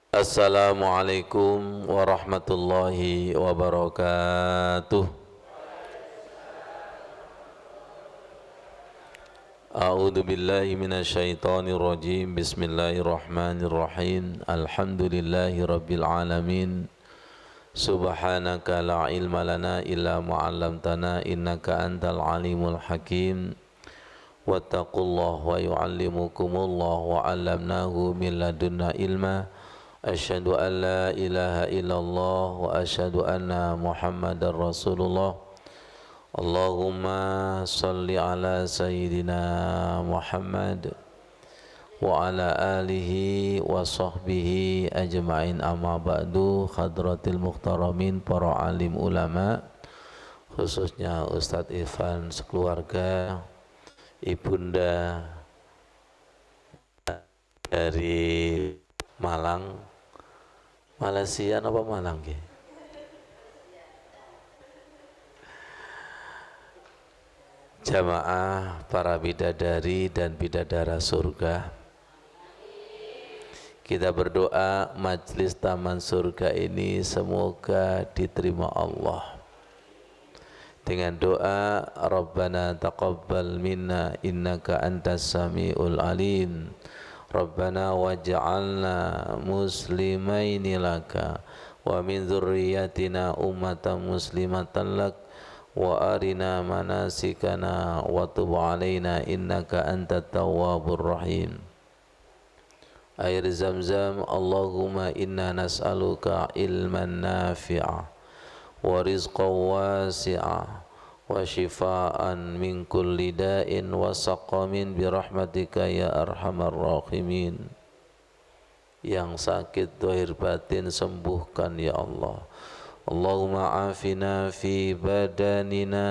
Assalamualaikum warahmatullahi wabarakatuh. A'udzu billahi minasyaitonir rajim. Bismillahirrahmanirrahim. Alhamdulillahi rabbil alamin. Subhanaka la ilma lana illa ma 'allamtana innaka antal alimul hakim. Wattaqullaha wa yu'allimukumullah wa 'allamnahu min ladunna ilma. Asyhadu an la ilaha illallah wa asyhadu anna Muhammadar Rasulullah. Allahumma salli ala sayyidina Muhammad wa ala alihi wa sahbihi ajma'in, amma ba'du. Hadratil muhtaramin, para alim ulama, khususnya Ustadz Irfan sekeluarga, ibunda dari Malang, Malaysia apa Malang ya? Jamaah para bidadari dan bidadara surga, kita berdoa majlis taman surga ini semoga diterima Allah dengan doa Rabbana taqabbal minna innaka antas samiul alim. Rabbana waj'alna muslimaini laka wa min dzurriyyatina ummatan muslimatan lak wa arina manasikana wa tub alaina innaka antat tawwabur rahim. Air Zamzam, Allahumma inna nas'aluka ilman nafi'a wa rizqan wasi'a wa shifaan min kulli da'in wa saqamin birahmatika ya arhamar rahimin. Yang sakit zahir batin sembuhkan ya Allah. Allahumma afina fi badanina,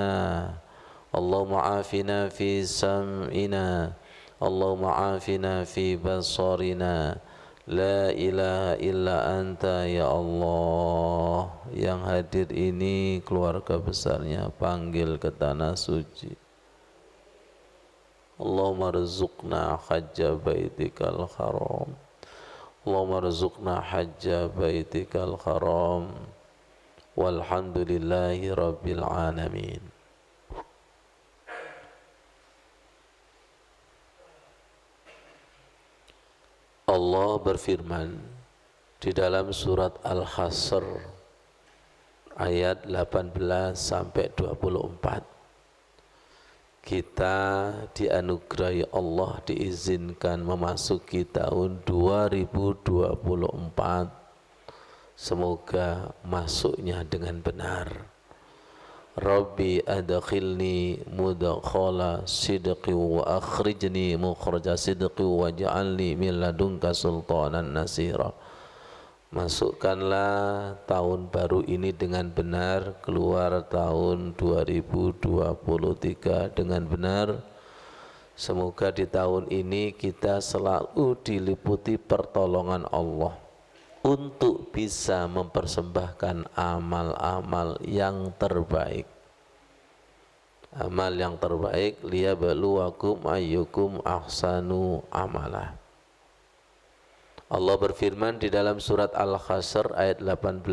Allahumma afina fi sam'ina, Allahumma afina fi basarina. La ilaha illa anta ya Allah. Yang hadir ini keluarga besarnya, panggil ke tanah suci. Allahumma rizukna hajja baitikal haram, Allahumma rizukna hajja baitikal haram. Walhamdulillahi rabbil alamin. Allah berfirman di dalam surat Al-Hasr ayat 18 sampai 24. Kita dianugerahi Allah, diizinkan memasuki tahun 2024. Semoga masuknya dengan benar. Rabbi adkhilni mudkhala sidqi wa akhrijni mukhraja sidqi waj'alni min ladunka sultanan nasira. Masukkanlah tahun baru ini dengan benar, keluar tahun 2023 dengan benar. Semoga di tahun ini kita selalu diliputi pertolongan Allah untuk bisa mempersembahkan amal-amal yang terbaik. Amal yang terbaik, liyabluwakum ayyukum ahsanu amala. Allah berfirman di dalam surat Al-Hasr ayat 18.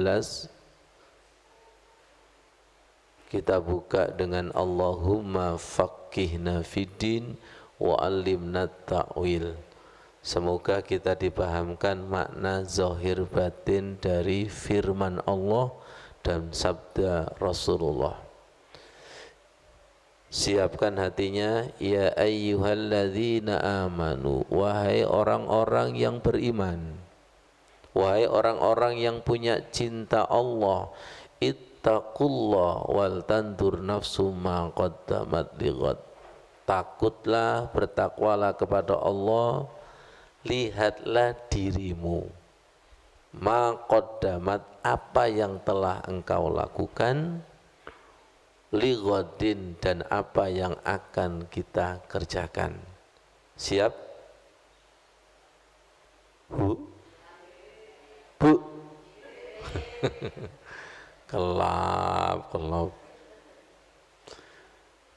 Kita buka dengan Allahumma faqqihna fiddin wa 'allimna ta'wil. Semoga kita dipahamkan makna zahir batin dari firman Allah dan sabda Rasulullah. Siapkan hatinya, ya ayyuhalladzina amanu, wahai orang-orang yang beriman, wahai orang-orang yang punya cinta Allah, ittaqullah wal tandur nafsu ma qaddamat lighad. Takutlah, bertakwalah kepada Allah, lihatlah dirimu, ma qaddamat, apa yang telah engkau lakukan, lighadin, dan apa yang akan kita kerjakan. Siap? Bu? Kelap.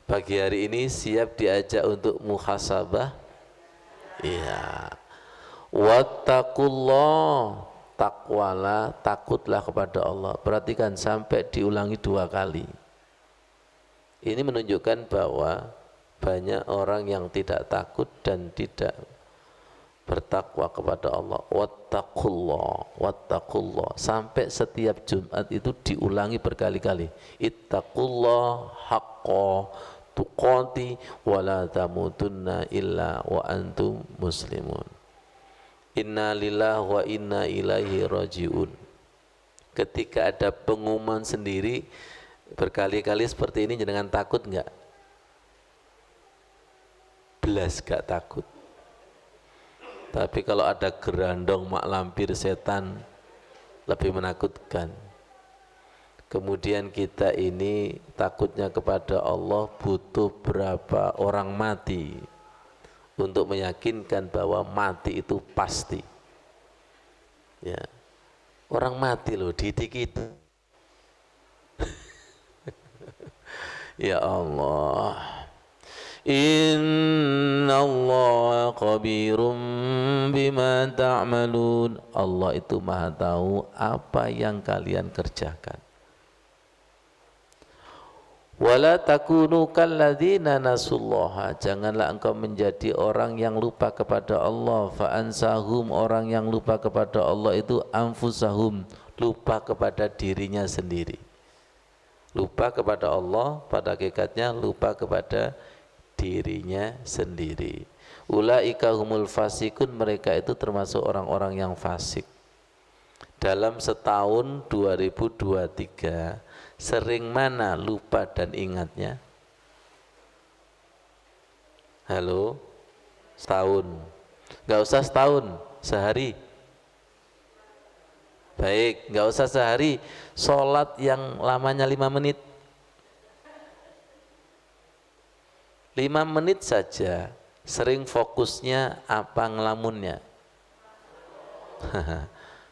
Pagi hari ini siap diajak untuk muhasabah? Iya. Wattaqullah, takwalah, takutlah kepada Allah. Perhatikan sampai diulangi 2 kali. Ini menunjukkan bahwa banyak orang yang tidak takut dan tidak bertakwa kepada Allah. Wattaqullah, wattaqullah. Sampai setiap Jumat itu diulangi berkali-kali. Ittaqullah haqqa tuqati wa la tamutunna illa wa antum muslimun. Inna lillahi wa inna ilaihi rajiun. Ketika ada pengumuman sendiri berkali-kali seperti ini, jangan takut enggak? Belas gak takut. Tapi kalau ada gerandong mak lampir setan lebih menakutkan. Kemudian kita ini takutnya kepada Allah butuh berapa orang mati untuk meyakinkan bahwa mati itu pasti. Ya. Orang mati loh didik itu. Ya Allah. Inna Allah khabirum bima ta'malun. Allah itu maha tahu apa yang kalian kerjakan. Wala takunu kalladzina nasullaha. Janganlah engkau menjadi orang yang lupa kepada Allah. Fa'ansahum, orang yang lupa kepada Allah itu anfusahum, lupa kepada dirinya sendiri. Lupa kepada Allah pada hakikatnya lupa kepada dirinya sendiri. Ulaika humul fasikun, mereka itu termasuk orang-orang yang fasik. Dalam setahun 2023 sering mana lupa dan ingatnya? Halo? Setahun? Gak usah setahun, sehari. Baik, gak usah sehari. Sholat yang lamanya 5 menit. 5 menit saja, sering fokusnya apa ngelamunnya?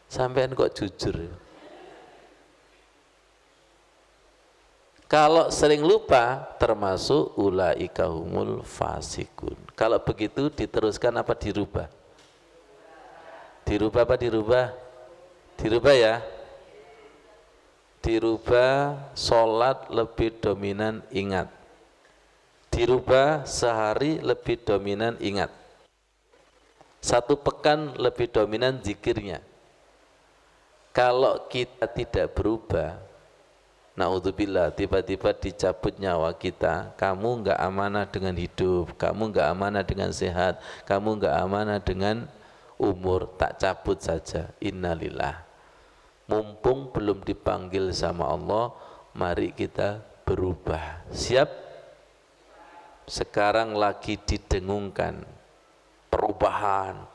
Sampean kok jujur? Kalau sering lupa termasuk ulaika humul fasikun. Kalau begitu diteruskan apa dirubah? Dirubah apa dirubah? Dirubah ya. Dirubah sholat lebih dominan ingat. Dirubah sehari lebih dominan ingat. 1 pekan lebih dominan zikirnya. Kalau kita tidak berubah, naudzubillah, tiba-tiba dicabut nyawa kita, kamu enggak amanah dengan hidup, kamu enggak amanah dengan sehat, kamu enggak amanah dengan umur, tak cabut saja. Innalillah. Mumpung belum dipanggil sama Allah, mari kita berubah. Siap? Sekarang lagi didengungkan perubahan.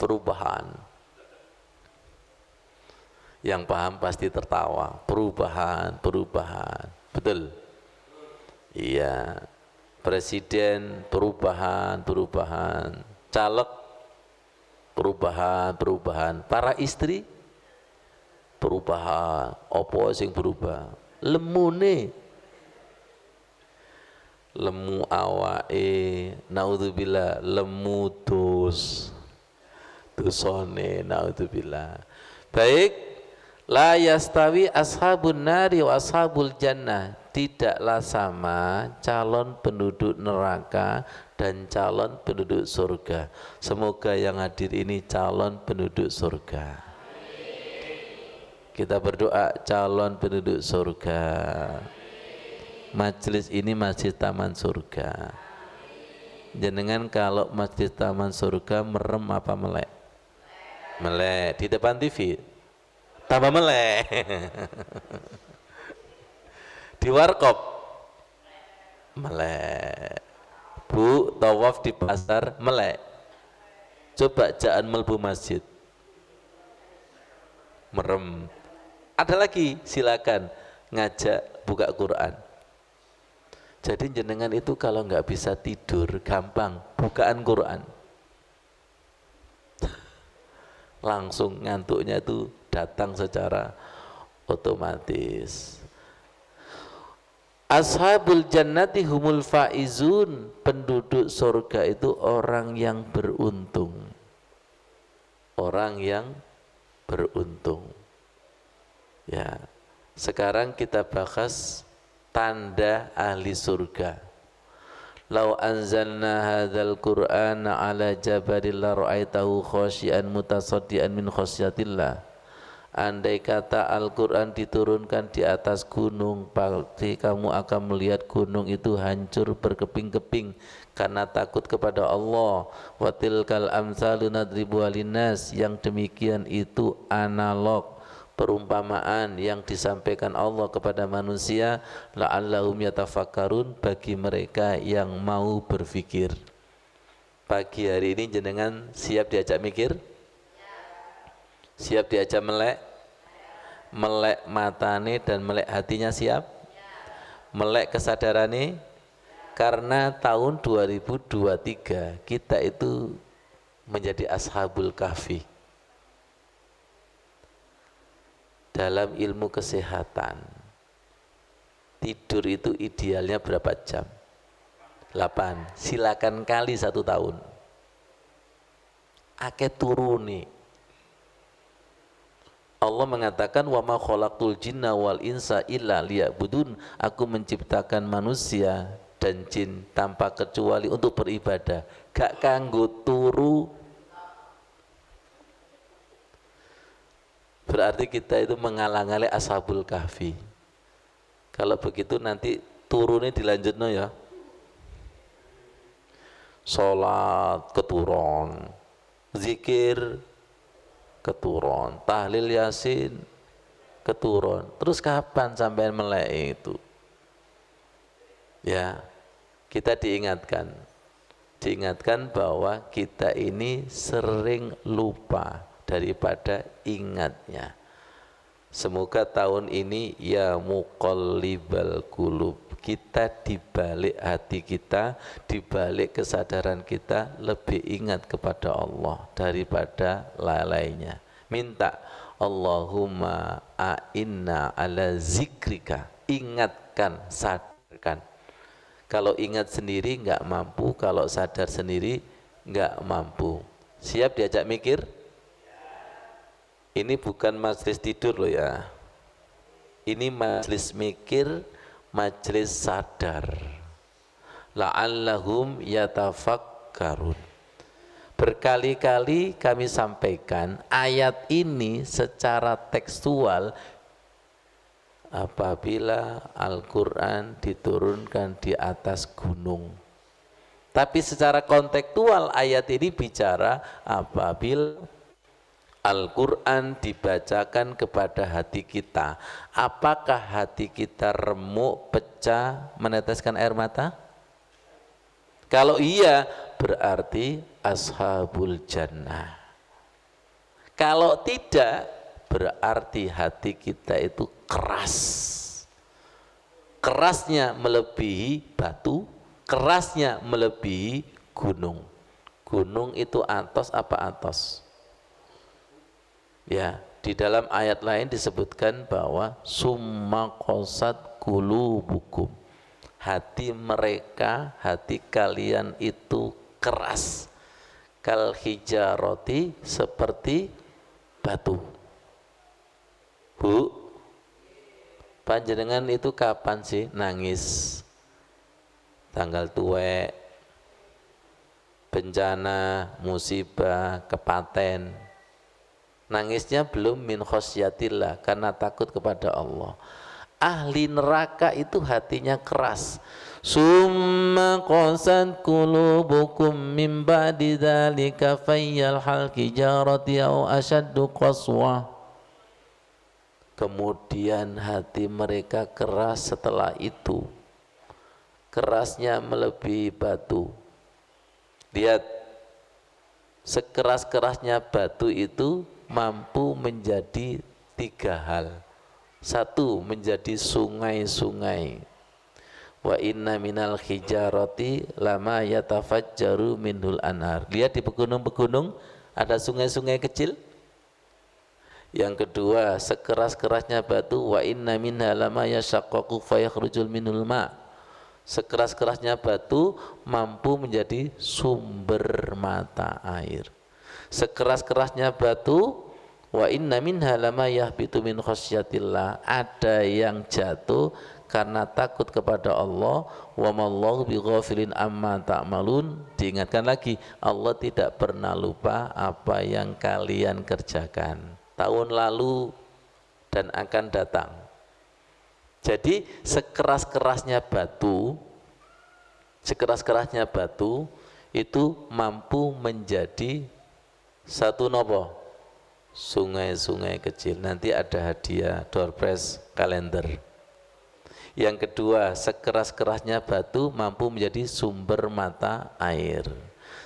Yang paham pasti tertawa. Perubahan. Betul? Iya. Presiden perubahan. Caleg perubahan. Para istri perubahan. Apa sing berubah? Lemune. Lemu awake, naudzubillah, lemu dosone, naudzubillah. Baik, la yastawi ashabun nari wa ashabul jannah. Tidaklah sama calon penduduk neraka dan calon penduduk surga. Semoga yang hadir ini calon penduduk surga. Kita berdoa calon penduduk surga. Majelis ini masjid taman surga. Jenengan kalau masjid taman surga merem apa melek? Melek. Di depan TV tambah melek. Di warkop melek. Bu, tawaf di pasar melek. Coba jangan melbu masjid, merem. Ada lagi, silakan ngajak buka Quran. Jadi jenengan itu kalau nggak bisa tidur, gampang bukaan Quran. Langsung ngantuknya itu datang secara otomatis. Ashabul jannati humul faizun. Penduduk surga itu orang yang beruntung. Orang yang beruntung. Ya, sekarang kita bahas tanda ahli surga. Lau anzalna hadzal qur'ana ala jabalin la ra'aitahu khashi'an mutasaddian min khasyatillah. Andai kata Al-Quran diturunkan di atas gunung, pasti kamu akan melihat gunung itu hancur berkeping-keping karena takut kepada Allah. Wa tilkal amsalu nadribuha linnas, yang demikian itu analog perumpamaan yang disampaikan Allah kepada manusia, la'allahum yatafakkarun, bagi mereka yang mau berfikir. Pagi hari ini jenengan siap diajak mikir? Siap diajak melek? Melek matane dan melek hatinya siap? Melek kesadarannya? Karena tahun 2023 kita itu menjadi ashabul kahfi. Dalam ilmu kesehatan, tidur itu idealnya berapa jam? 8. Silakan kali 1 tahun. Ake turuni. Allah mengatakan wa ma khalaqtul jinna wal insa illa liya'budun. Aku menciptakan manusia dan jin tanpa kecuali untuk beribadah. Gak kanggo turu. Berarti kita itu mengalang-alang ashabul kahfi. Kalau begitu nanti turunnya dilanjutno ya. Sholat keturun, zikir keturun, tahlil yasin keturun. Terus kapan sampai melek itu? Ya, kita diingatkan bahwa kita ini sering lupa daripada ingatnya. Semoga tahun ini ya muqallibal qulub, kita dibalik hati kita, dibalik kesadaran kita lebih ingat kepada Allah daripada lainnya. Minta Allahumma a'inna ala zikrika, ingatkan, sadarkan. Kalau ingat sendiri nggak mampu, kalau sadar sendiri nggak mampu. Siap diajak mikir? Ini bukan majelis tidur loh ya. Ini majelis mikir, majelis sadar. La'allahum yatafakkarun. Berkali-kali kami sampaikan ayat ini secara tekstual. Apabila Al-Quran diturunkan di atas gunung. Tapi secara kontekstual ayat ini bicara apabila Al-Quran dibacakan kepada hati kita, apakah hati kita remuk, pecah, meneteskan air mata? Kalau iya, berarti ashabul jannah. Kalau tidak, berarti hati kita itu keras. Kerasnya melebihi batu, kerasnya melebihi gunung. Gunung itu atos apa atos? Ya, di dalam ayat lain disebutkan bahwa summa qasat qulubukum, hati mereka, hati kalian itu keras, kal hijarati, seperti batu. Bu, panjenengan itu kapan sih nangis? Tanggal tuwek, bencana, musibah, kepaten. Nangisnya belum min khosyatillah, karena takut kepada Allah. Ahli neraka itu hatinya keras. Summa qasat qulubukum min ba'di dzalika fayyal halqi jarati aw ashaddu qaswah. Kemudian hati mereka keras setelah itu. Kerasnya melebihi batu. Lihat, sekeras-kerasnya batu itu mampu menjadi 3 hal. 1, menjadi sungai-sungai. Wa inna minal hijarati lama yatafajjaru minhul anhar. Lihat di pegunung-pegunung ada sungai-sungai kecil. Yang kedua, sekeras-kerasnya batu, wa inna minha lama yashaqqaqu fayakhrujul minhul ma. Sekeras-kerasnya batu mampu menjadi sumber mata air. Sekeras-kerasnya batu Wa inna minha lama yahbitu min khasyatillah. Ada yang jatuh karena takut kepada Allah. Wa mallahu bighafilin amma ta'malun. Diingatkan lagi, Allah tidak pernah lupa apa yang kalian kerjakan tahun lalu dan akan datang. Jadi sekeras-kerasnya batu itu mampu menjadi satu nopo sungai-sungai kecil. Nanti ada hadiah door prize kalender. Yang kedua, sekeras-kerasnya batu mampu menjadi sumber mata air.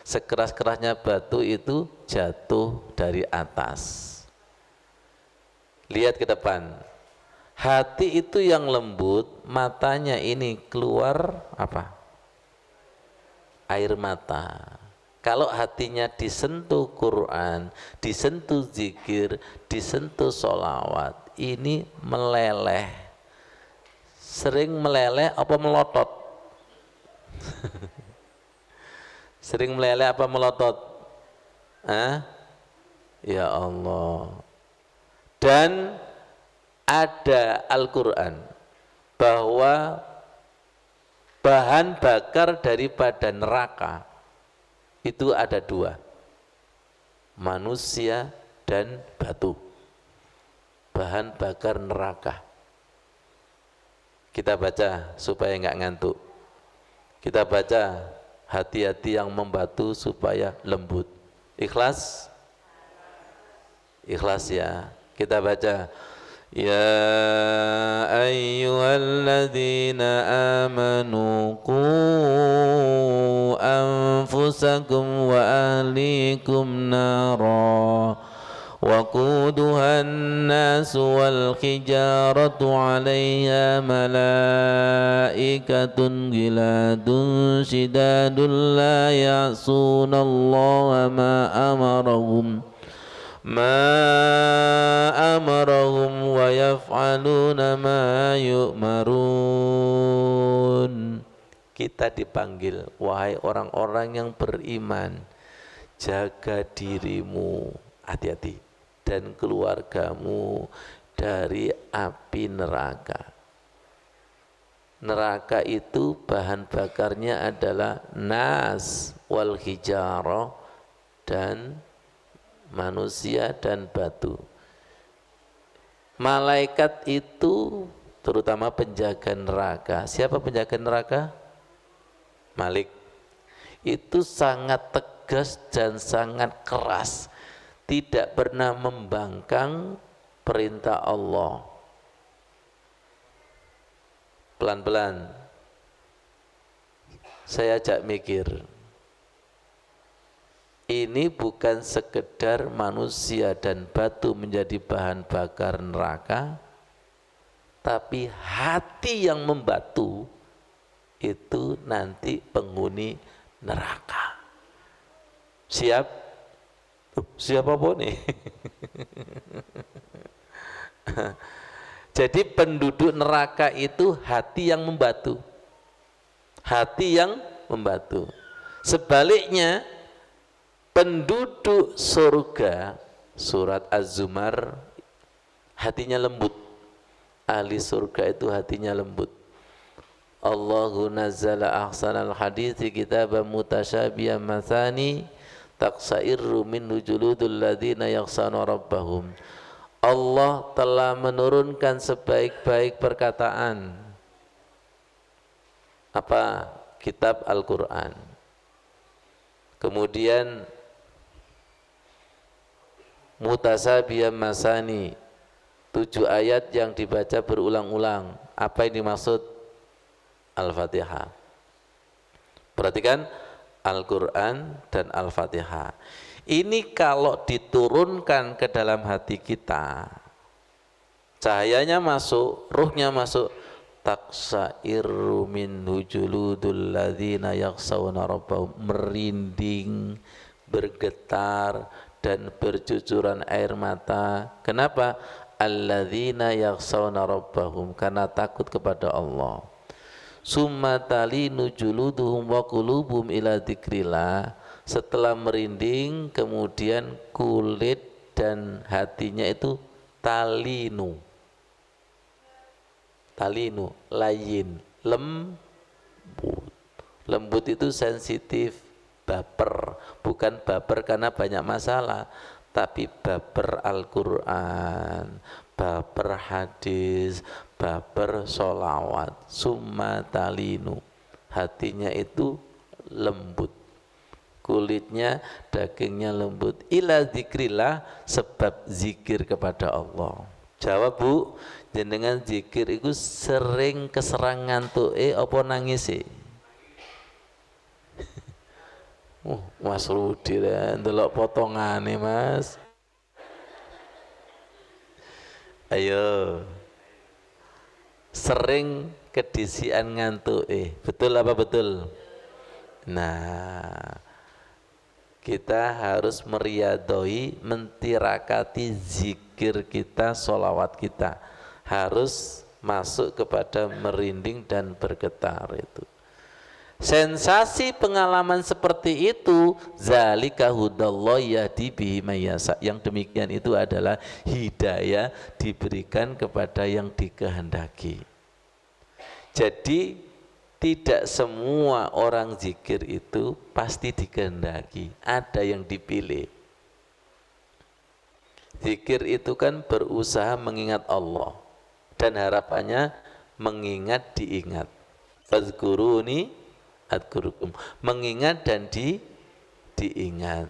Sekeras-kerasnya batu itu jatuh dari atas. Lihat ke depan. Hati itu yang lembut, matanya ini keluar apa? Air mata. Kalau hatinya disentuh Quran, disentuh zikir, disentuh sholawat, ini meleleh. Sering meleleh apa melotot? Sering meleleh apa melotot? Ya Allah. Dan ada Al-Quran bahwa bahan bakar daripada neraka itu ada dua, manusia dan batu. Bahan bakar neraka. Kita baca supaya enggak ngantuk. Kita baca hati-hati yang membatu supaya lembut. Ikhlas? Ikhlas ya. Kita baca, ya ayyuhalladzina amanu qu anfusakum wa ahlikum nara wa quduhan nasu wal hijaratu 'alaiha malaikatun giladun shidadun la ya'sunallaha ma amarahum wa yaf'aluna ma yu'marun. Kita dipanggil, wahai orang-orang yang beriman, jaga dirimu, hati-hati, dan keluargamu dari api neraka. Neraka itu bahan bakarnya adalah nas wal hijarah, dan manusia dan batu. Malaikat itu terutama penjaga neraka. Siapa penjaga neraka? Malik. Itu sangat tegas dan sangat keras, tidak pernah membangkang perintah Allah. Pelan-pelan saya ajak mikir. Ini bukan sekedar manusia dan batu menjadi bahan bakar neraka, tapi hati yang membatu itu nanti penghuni neraka. Siap? Siapa pun nih? Jadi penduduk neraka itu hati yang membatu. Hati yang membatu. Sebaliknya, penduduk surga, surat Az-Zumar, hatinya lembut. Ahli surga itu hatinya lembut. Allahu nazzala ahsanal hadithi kitaban mutasyabihan mathani taqsa'irru minhu juludul ladzina yakhshawna rabbahum. Allah telah menurunkan sebaik-baik perkataan. Apa? Kitab Al-Quran. Kemudian mutasyabihan masani, 7 ayat yang dibaca berulang-ulang. Apa ini maksud? Al-Fatihah. Perhatikan, Al-Quran dan Al-Fatihah. Ini kalau diturunkan ke dalam hati kita, cahayanya masuk, ruhnya masuk, taqsa'irru minhu juludul ladzina yakhshawna rabbahum, merinding, bergetar dan bercucuran air mata. Kenapa? Alladzina yakhshawna rabbahum, karena takut kepada Allah. Summa talinu juluduhum wa qulubuhum ila dzikrillah. Setelah merinding, kemudian kulit dan hatinya itu talinu, layin, lembut. Lembut itu sensitif, baper, bukan baper karena banyak masalah, tapi baper Al-Quran, baper hadis, baper sholawat. Summa talinu, hatinya itu lembut, kulitnya, dagingnya lembut. Ila zikrillah, sebab zikir kepada Allah. Jawab Bu, jenengan zikir itu sering keserangan tuh apa nangis Mas Rudi lah, ndelok potongane Mas. Ayo, sering kedisian ngantuk betul apa betul? Nah, kita harus meriadoi, mentirakati zikir kita, sholawat kita harus masuk kepada merinding dan bergetar itu. Sensasi pengalaman seperti itu, zalika hudallah yahdi bihi mayyasha. Yang demikian itu adalah hidayah diberikan kepada yang dikehendaki. Jadi tidak semua orang zikir itu pasti dikehendaki, ada yang dipilih. Zikir itu kan berusaha mengingat Allah dan harapannya mengingat diingat. Fadzkuruni adkurukum, mengingat dan diingat.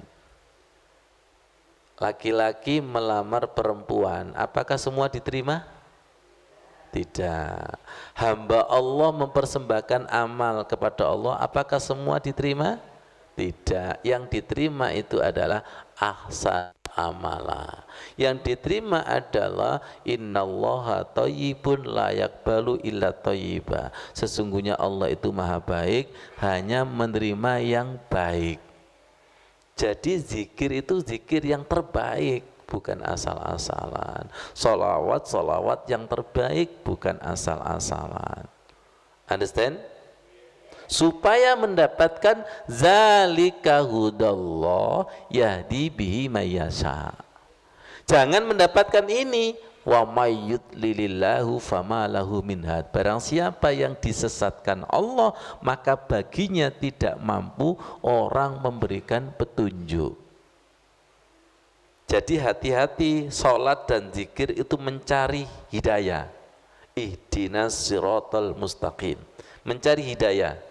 Laki-laki melamar perempuan, apakah semua diterima? Tidak. Hamba Allah mempersembahkan amal kepada Allah, apakah semua diterima? Tidak. Yang diterima itu adalah ahsan amala. Yang diterima adalah innallaha thayyibun la yaqbalu illa thayyiba. Sesungguhnya Allah itu maha baik, hanya menerima yang baik. Jadi zikir itu zikir yang terbaik, bukan asal-asalan. Sholawat yang terbaik, bukan asal-asalan. Understand? Supaya mendapatkan zalika hudallah yahdi bihi mayyasha. Jangan mendapatkan ini wa may yudlilillahu fama lahu min had. Barang siapa yang disesatkan Allah, maka baginya tidak mampu orang memberikan petunjuk. Jadi hati-hati, sholat dan zikir itu mencari hidayah. Ihdinas siratal mustaqim, mencari hidayah.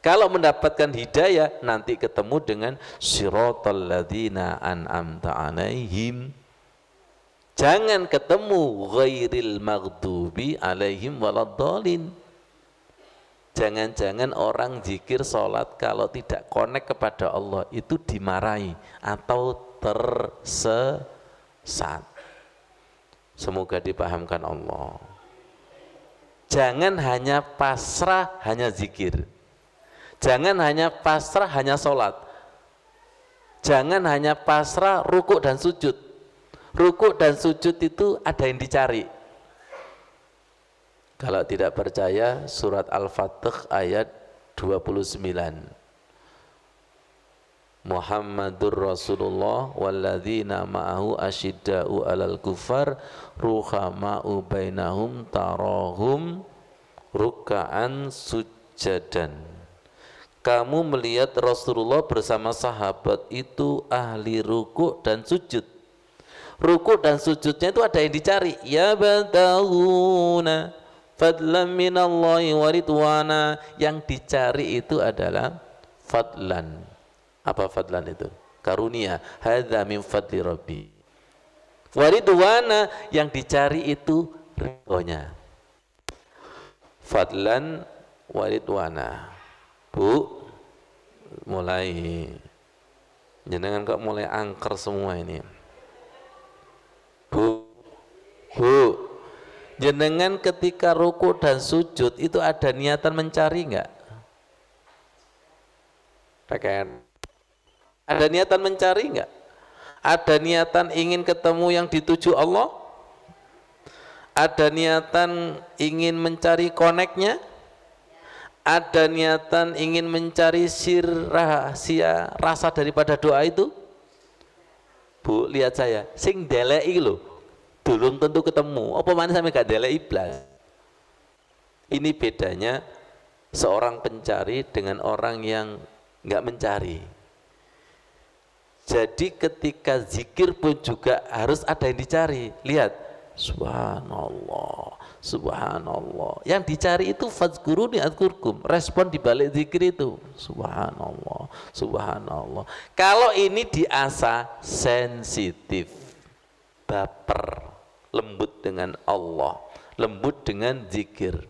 Kalau mendapatkan hidayah, nanti ketemu dengan siratal ladzina an'amta alaihim. Jangan ketemu ghairil maghdubi alaihim waladdallin. Jangan-jangan orang zikir sholat kalau tidak connect kepada Allah itu dimarahi atau tersesat. Semoga dipahamkan Allah. Jangan hanya pasrah, hanya zikir. Jangan hanya pasrah, hanya sholat. Jangan hanya pasrah, rukuk dan sujud. Rukuk dan sujud itu ada yang dicari. Kalau tidak percaya, surat Al-Fatih ayat 29. Muhammadur Rasulullah walladzina ma'ahu asyidda'u alal kufar ruhama'u bainahum tarahum ruka'an sujadan. Kamu melihat Rasulullah bersama sahabat itu ahli ruku' dan sujud. Ruku' dan sujudnya itu ada yang dicari. Ya batahuna fadlan minallahi wa ridwana. Yang dicari itu adalah fadlan. Apa fadlan itu? Karunia. Hadza min fadli rabbi. Wa ridwana, yang dicari itu ridhonya. Fadlan wa ridwana. Bu, mulai jenengan kok mulai angker semua ini. Bu, jenengan ketika ruku dan sujud itu ada niatan mencari enggak? Ada niatan mencari enggak? Ada niatan ingin ketemu yang dituju Allah? Ada niatan ingin mencari koneknya? Ada niatan ingin mencari sir rahasia rasa daripada doa itu? Bu, lihat saya, sing deleki lho, durung tentu ketemu. Apa mana sampai gak deleki blas? Ini bedanya seorang pencari dengan orang yang nggak mencari. Jadi ketika zikir pun juga harus ada yang dicari. Lihat, subhanallah, subhanallah. Yang dicari itu fadzkuruni adzkurkum. Respon di balik zikir itu subhanallah, subhanallah. Kalau ini diasah sensitif, baper, lembut dengan Allah, lembut dengan zikir.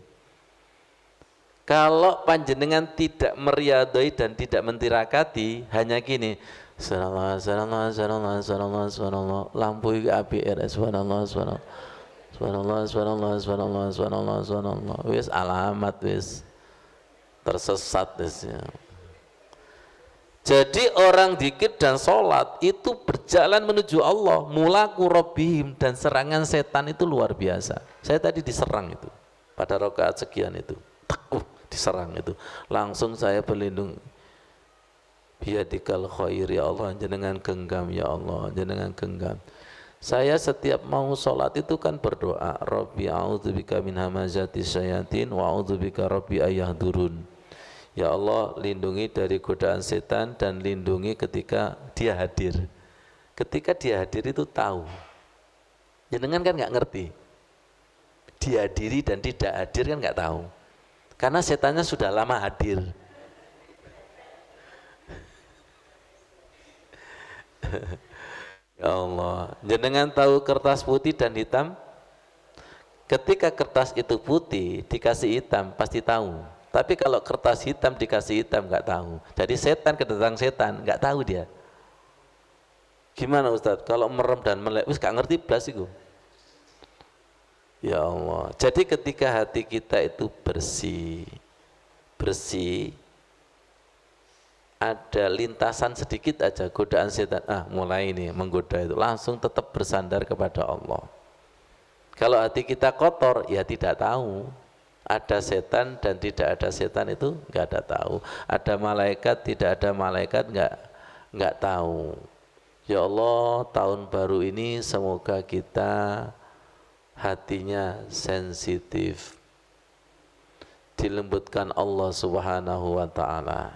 Kalau panjenengan tidak meriadai dan tidak mentirakati, hanya gini, subhanallah, subhanallah, subhanallah, subhanallah, subhanallah, lampu iki APR, subhanallah, subhanallah, subhanallah, subhanallah, subhanallah, subhanallah, subhanallah, wis alamat wis tersesat wis ya. Jadi orang zikir dan sholat itu berjalan menuju Allah, mulaku rabbihim, dan serangan setan itu luar biasa. Saya tadi diserang itu pada rakaat sekian itu, diserang itu, langsung saya berlindung. Biyadikal khair ya Allah, jenengan genggam ya Allah, jenengan genggam. Saya setiap mau sholat itu kan berdoa, Rabbi a'udzubika min hamazati syayatin wa a'udzubika Rabbi ayahdurun. Ya Allah, lindungi dari godaan setan dan lindungi ketika dia hadir. Ketika dia hadir itu tahu. Jenengan kan nggak ngerti. Dihadiri dan tidak hadir kan nggak tahu. Karena setannya sudah lama hadir. Ya Allah, jenengan tahu kertas putih dan hitam? Ketika kertas itu putih dikasih hitam pasti tahu. Tapi kalau kertas hitam dikasih hitam nggak tahu. Jadi setan kedatang setan nggak tahu dia. Gimana Ustadz? Kalau merem dan melek, wis nggak ngerti blas itu. Ya Allah. Jadi ketika hati kita itu bersih, ada lintasan sedikit aja godaan setan, mulai ini menggoda itu, langsung tetap bersandar kepada Allah. Kalau hati kita kotor, ya tidak tahu. Ada setan dan tidak ada setan itu nggak ada tahu. Ada malaikat, tidak ada malaikat nggak tahu. Ya Allah, tahun baru ini semoga kita hatinya sensitif, dilembutkan Allah Subhanahu wa ta'ala.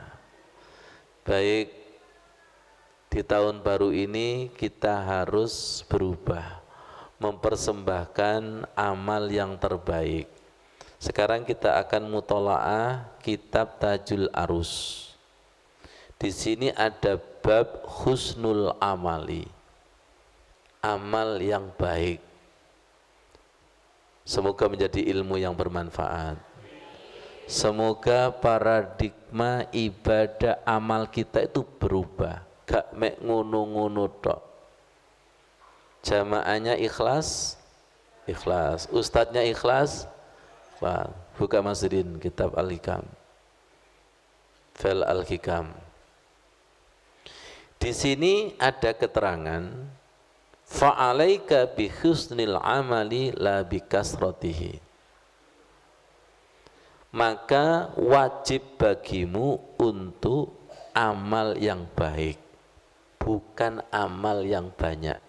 Baik, di tahun baru ini kita harus berubah, mempersembahkan amal yang terbaik. Sekarang kita akan mutola'ah kitab Tajul Arus. Di sini ada bab husnul amali, amal yang baik. Semoga menjadi ilmu yang bermanfaat. Semoga paradigma ibadah amal kita itu berubah, gak mek ngono-ngono tok. Jamaahnya ikhlas, ikhlas. Ustadznya ikhlas. Buka Masrin kitab Al-Hikam, Fil Al-Hikam. Di sini ada keterangan, fa'alaika bi husnil amali la bi kasratihi. Maka wajib bagimu untuk amal yang baik, bukan amal yang banyak.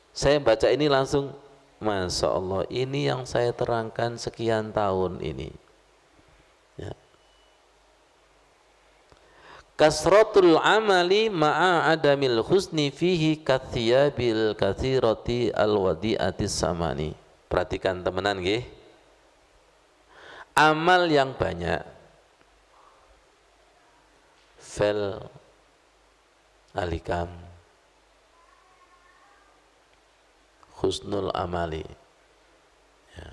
Saya baca ini langsung, Masya Allah, ini yang saya terangkan sekian tahun ini ya. Kasratul amali ma'a adamil husni fihi kathiyabil kathirati alwadi'atis samani. Perhatikan temenan nggih. Amal yang banyak, Fil Al-Hikam, husnul amali ya.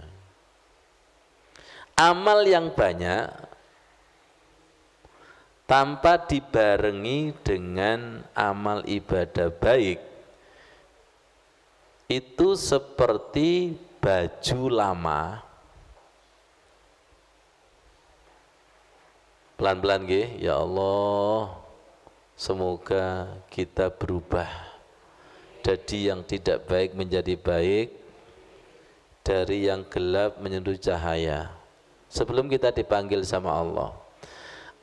Amal yang banyak tanpa dibarengi dengan amal ibadah baik itu seperti baju lama. Pelan-pelan nggih, ya Allah, semoga kita berubah dari yang tidak baik menjadi baik, dari yang gelap menyentuh cahaya. Sebelum kita dipanggil sama Allah,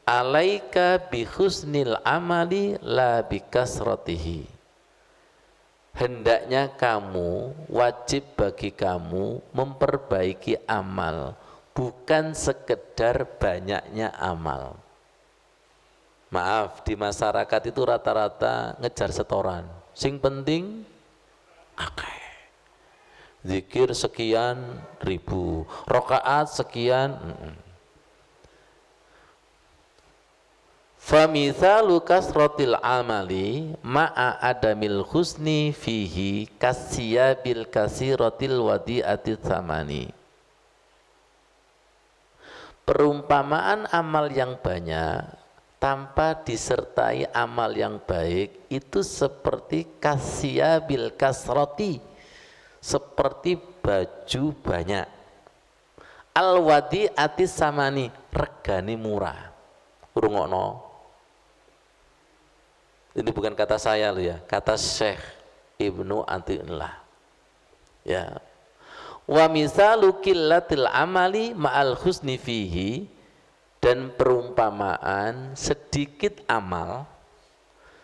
alaika bi husnil amali la bi kasratihi. hendaknya kamu, wajib bagi kamu memperbaiki amal, bukan sekedar banyaknya amal. Maaf, di masyarakat itu rata-rata ngejar setoran. Sing penting akeh. Zikir sekian ribu, rokaat sekian. Famithalu kasratil amali ma'a adamil husni fihi kasyabil kasiratil wadi'ati thamani. Perumpamaan amal yang banyak tanpa disertai amal yang baik itu seperti kasyabil kasroti, seperti baju banyak, al wadi'ati samani, regane murah. Rungokno. Ini bukan kata saya loh ya, kata Syekh Ibnu Athiillah. Ya. Wa misalu qillatil amali ma'al husni fihi, dan perumpamaan sedikit amal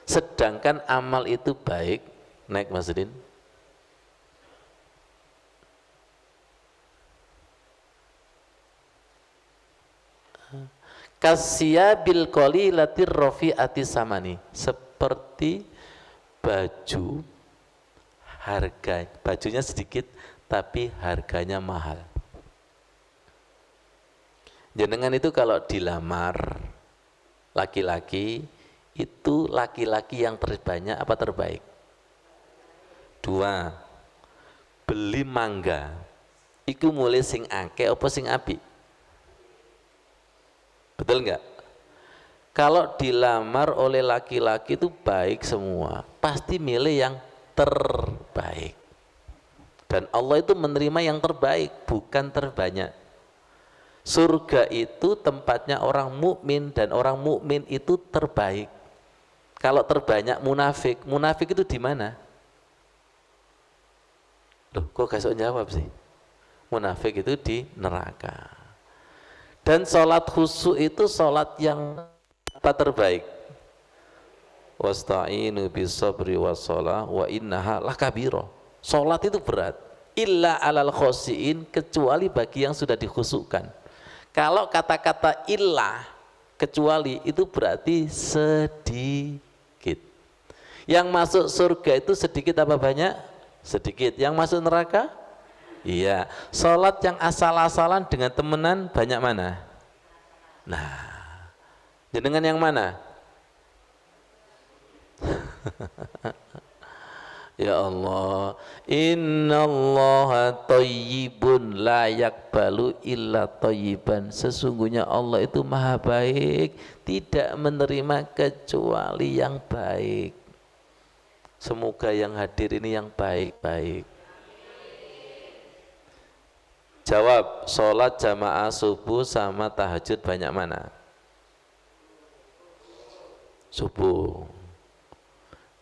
sedangkan amal itu baik. Naik Mas Din. Kasyabil qalilatir rafi'ati samani, seperti baju bajunya sedikit tapi harganya mahal. Jenengan itu kalau dilamar laki-laki, itu laki-laki yang terbanyak apa terbaik? Dua, beli mangga iku mulai sing akeh apa sing apik? Betul enggak? Kalau dilamar oleh laki-laki itu baik semua, pasti milih yang terbaik. Dan Allah itu menerima yang terbaik, bukan terbanyak. Surga itu tempatnya orang mukmin, dan orang mukmin itu terbaik. Kalau terbanyak munafik, munafik itu di mana? Loh, kok gak sok jawab sih? Munafik itu di neraka. Dan sholat khusyuk itu sholat yang apa terbaik? Wasta'inu bisabri wassalah wa innaha lakabiro. Sholat itu berat. Illa alal khosiin, kecuali bagi yang sudah dikhusukkan. Kalau kata-kata illa, kecuali, itu berarti sedikit. Yang masuk surga itu sedikit apa banyak? Sedikit. Yang masuk neraka? Iya. Sholat yang asal-asalan dengan temenan banyak mana? Nah, jenengan yang mana? Ya Allah, innallaha thayyibun la yaqbalu illa thayyiban. Sesungguhnya Allah itu maha baik, tidak menerima kecuali yang baik. Semoga yang hadir ini yang baik-baik. Jawab, sholat jamaah subuh sama tahajud banyak mana? Subuh.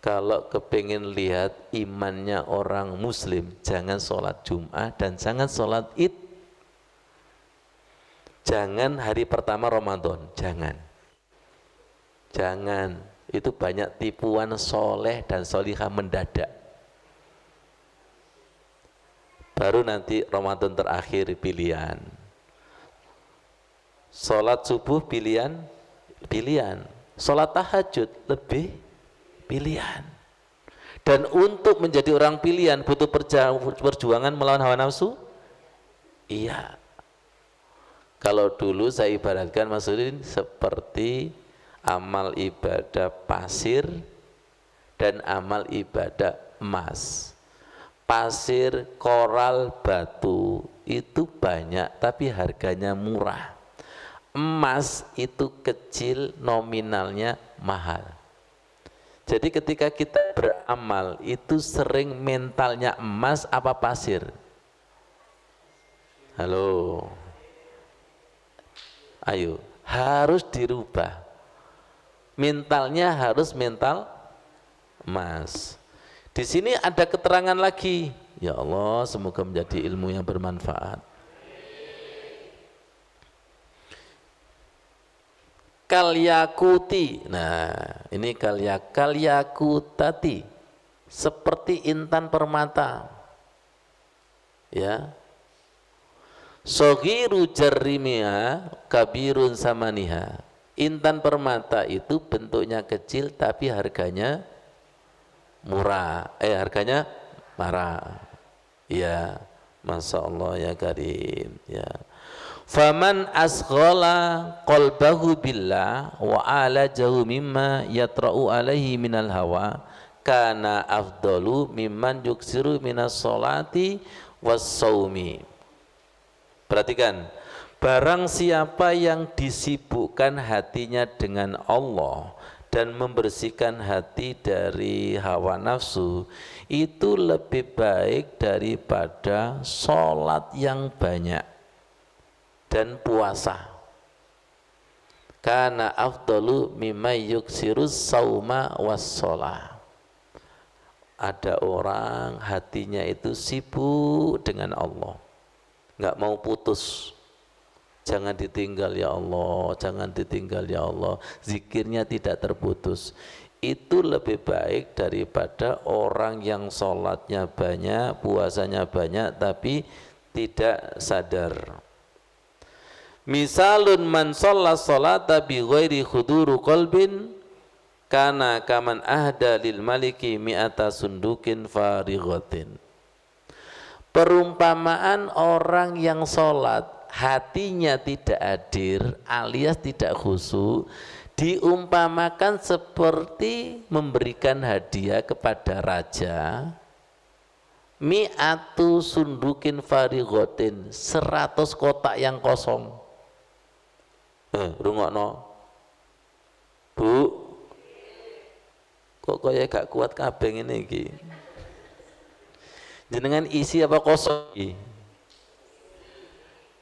Kalau kepingin lihat imannya orang muslim, jangan sholat Jum'ah dan jangan sholat Id. Jangan hari pertama Ramadan, jangan. Jangan, itu banyak tipuan soleh dan solihah mendadak. Baru nanti Ramadan terakhir pilihan. Sholat subuh pilihan, sholat tahajud lebih pilihan. Dan untuk menjadi orang pilihan butuh perjuangan melawan hawa nafsu? Iya. Kalau dulu saya ibaratkan Mas Udin seperti amal ibadah pasir dan amal ibadah emas. Pasir, koral, batu itu banyak tapi harganya murah. Emas itu kecil, nominalnya mahal. Jadi ketika kita beramal itu sering mentalnya emas apa pasir? Halo. Ayo, harus dirubah. Mentalnya harus mental emas. Di sini ada keterangan lagi. Ya Allah, semoga menjadi ilmu yang bermanfaat. Kalyakuti. Nah, ini kalyakutati. seperti intan permata, ya. Soghiru jarrimiha kabirun samaniha. Intan permata itu bentuknya kecil tapi harganya murah, harganya marah. Ya, Masya Allah ya Karim, ya. Faman asghala qalbahu billah wa alajahu mimma yatra'u alaihi minal hawa kana afdalu mimman yuksiru minas sholati was saumi. Perhatikan, barang siapa yang disibukkan hatinya dengan Allah dan membersihkan hati dari hawa nafsu, itu lebih baik daripada sholat yang banyak dan puasa. Kana afdalu mimma yuksirus sauma was sholah. Ada orang hatinya itu sibuk dengan Allah, nggak mau putus. Jangan ditinggal ya Allah, jangan ditinggal ya Allah. Zikirnya tidak terputus. Itu lebih baik daripada orang yang sholatnya banyak, puasanya banyak, tapi tidak sadar. Misalun man sholat sholata bi ghairi khuduru qalbin kana kaman ahda lil maliki mi'ata sundukin farighatin. Perumpamaan orang yang sholat hatinya tidak hadir alias tidak khusyuk diumpamakan seperti memberikan hadiah kepada raja mi'atu sundukin farighatin, 100 kotak yang kosong. Rungokno Bu, kok kaya gak kuat kabeh ngene iki. Jenengan isi apa kosong iki?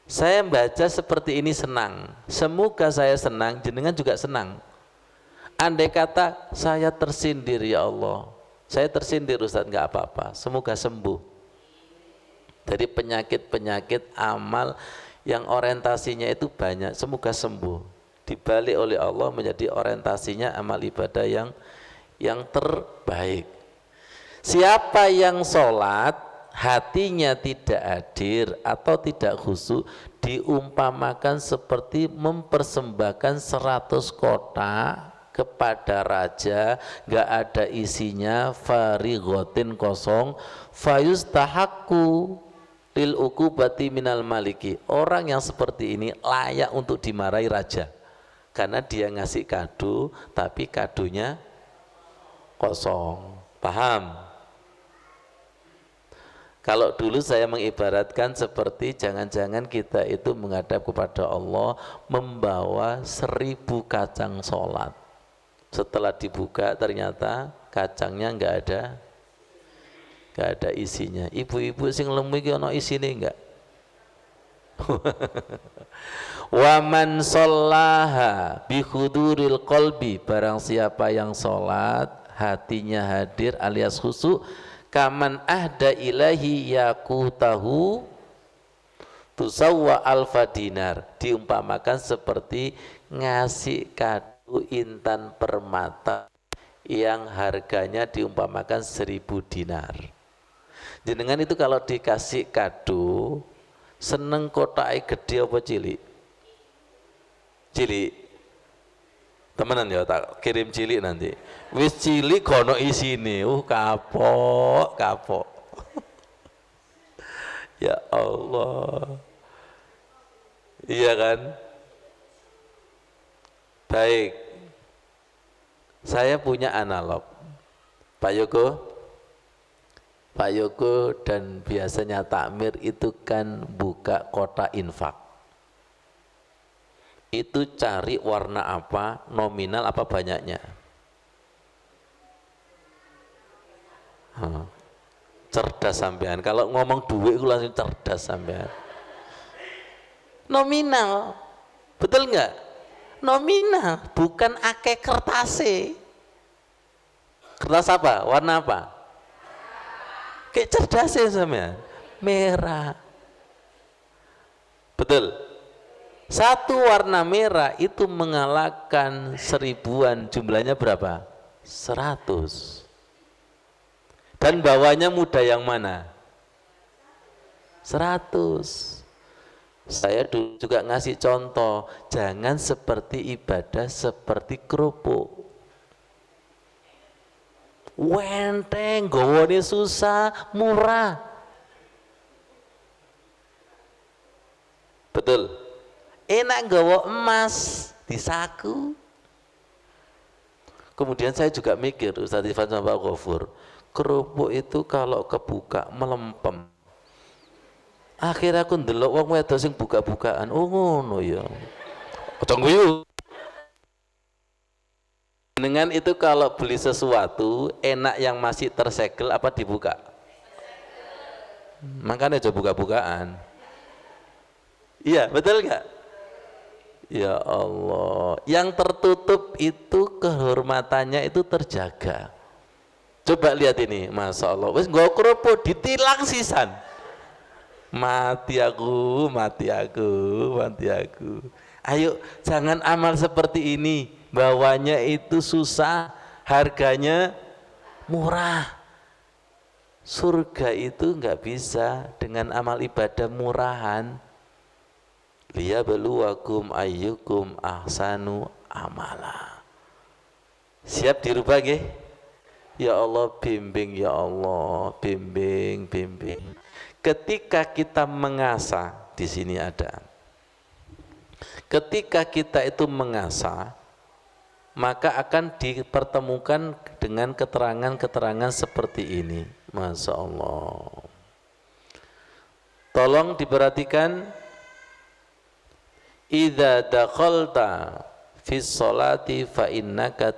Saya baca seperti ini senang. Semoga saya senang, jenengan juga senang. Andai kata saya tersindir ya Allah, saya tersindir Ustaz, nggak apa-apa, semoga sembuh dari penyakit-penyakit amal yang orientasinya itu banyak, semoga sembuh, dibalik oleh Allah menjadi orientasinya amal ibadah yang terbaik. Siapa yang sholat hatinya tidak hadir atau tidak khusyuk diumpamakan seperti mempersembahkan 100 kotak kepada raja, nggak ada isinya, farighatin kosong, fayustahaqqu lil uqubati minal maliki. Orang yang seperti ini layak untuk dimarahi raja karena dia ngasih kado tapi kadonya kosong. Paham? Kalau dulu saya mengibaratkan seperti jangan-jangan kita itu menghadap kepada Allah membawa 1000 kacang sholat. Setelah dibuka ternyata kacangnya nggak ada isinya. Ibu-ibu sing lemu iki ana isine enggak? Wa man shallaha bi khuduril qalbi, barang siapa yang salat hatinya hadir alias khusyuk, kaman ahda ilahi yakutahu tusawwa alfa dinar, diumpamakan seperti ngasih kado intan permata yang harganya diumpamakan 1000 dinar. Jenengan itu kalau dikasih kado seneng kotaknya gede apa cilik? Cilik. Temenan ya, tak kirim cilik nanti. Wis cilik kono isine, kapok. Ya Allah. Iya kan? Baik. Saya punya analog. Pak Yoko dan biasanya takmir itu kan buka kotak infak. Itu cari warna apa, nominal apa banyaknya. Cerdas sampean. Kalau ngomong duit itu langsung cerdas sampean. Nominal, betul nggak? Nominal, bukan akeh kertase. Kertas apa? Warna apa? Kayak cerdas ya sampean. Merah. Betul. Satu warna merah itu mengalahkan 1000-an, jumlahnya berapa? 100. Dan bawanya muda yang mana? 100. Saya dulu juga ngasih contoh, jangan seperti ibadah seperti kerupuk. Wenteng, gowone susah, murah. Betul. Enak gowo emas di saku. Kemudian saya juga mikir, Ustaz Irfan sama Pak Ghafur, kerupuk itu kalau kebuka melempem. Akhirnya aku ndelok wong wedok sing buka-bukaan. Oh ngono ya. Aja guyu. Dengan itu kalau beli sesuatu enak yang masih tersegel apa dibuka? Makanya coba buka-bukaan. Iya, betul nggak? Ya Allah, yang tertutup itu kehormatannya itu terjaga. Coba lihat ini, masya Allah. Wes nggo kerupuk ditilang sisan. Mati aku, mati aku, mati aku. Ayo, jangan amal seperti ini. Bawanya itu susah, harganya murah. Surga itu nggak bisa dengan amal ibadah murahan. Liyabluwakum ayyukum ahsanu amala. Siap dirubah nggih? Ya Allah bimbing, ya Allah bimbing, bimbing. Ketika kita mengasah, di sini ada. Ketika kita itu mengasah, maka akan dipertemukan dengan keterangan-keterangan seperti ini. Masya Allah. Tolong diperhatikan. Idza dakhalta fis sholati fa innaka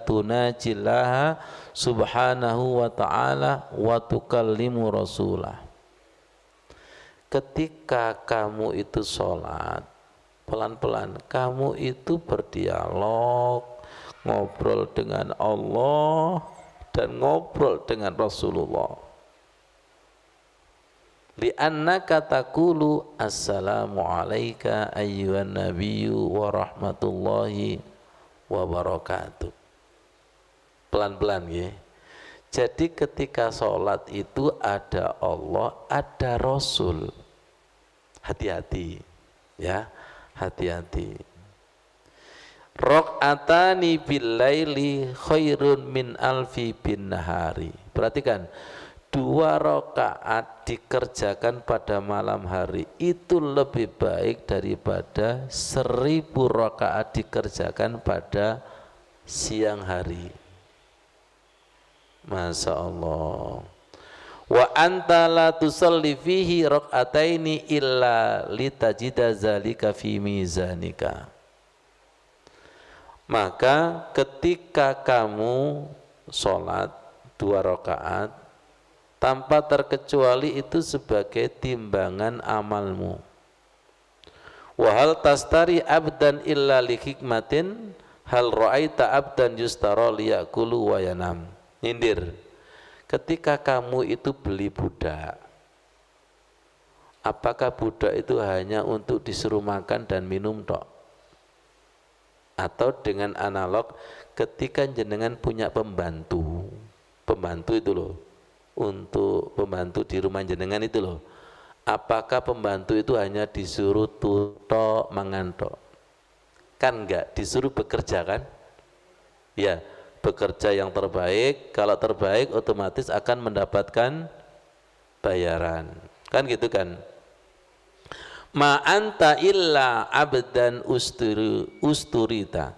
tunajillaha subhanahu wa ta'ala wa tukallimu rasulah. Ketika kamu itu sholat, pelan-pelan kamu itu berdialog, ngobrol dengan Allah dan ngobrol dengan Rasulullah. Li'annaka taqulu assalamu alayka ayyuhan nabiyyu wa rahmatullahi wa barakatuh. Pelan-pelan ya. Jadi ketika sholat itu ada Allah, ada Rasul. Hati-hati ya, hati-hati. Rok'atani bil laili khairun min alfi bin nahari. Perhatikan, 2 rakaat dikerjakan pada malam hari itu lebih baik daripada 1000 rakaat dikerjakan pada siang hari. Masya Allah. Wa anta la tusalli fihi rak'ataini illa litajida zalika fi mizanika. Maka ketika kamu sholat 2 rakaat tanpa terkecuali itu sebagai timbangan amalmu. Wa hal tastari abdan illa li hikmatin hal ra'aita abdan yustara liyakulu wa yanam. Nyindir. Ketika kamu itu beli budak, apakah budak itu hanya untuk disuruh makan dan minum tok? Atau dengan analog ketika jenengan punya pembantu itu loh, untuk pembantu di rumah jenengan itu loh, apakah pembantu itu hanya disuruh tutok mangan tok? Kan enggak, disuruh bekerja kan? Ya, bekerja yang terbaik. Kalau terbaik otomatis akan mendapatkan bayaran, kan gitu kan? Ma anta illa abdan usturita,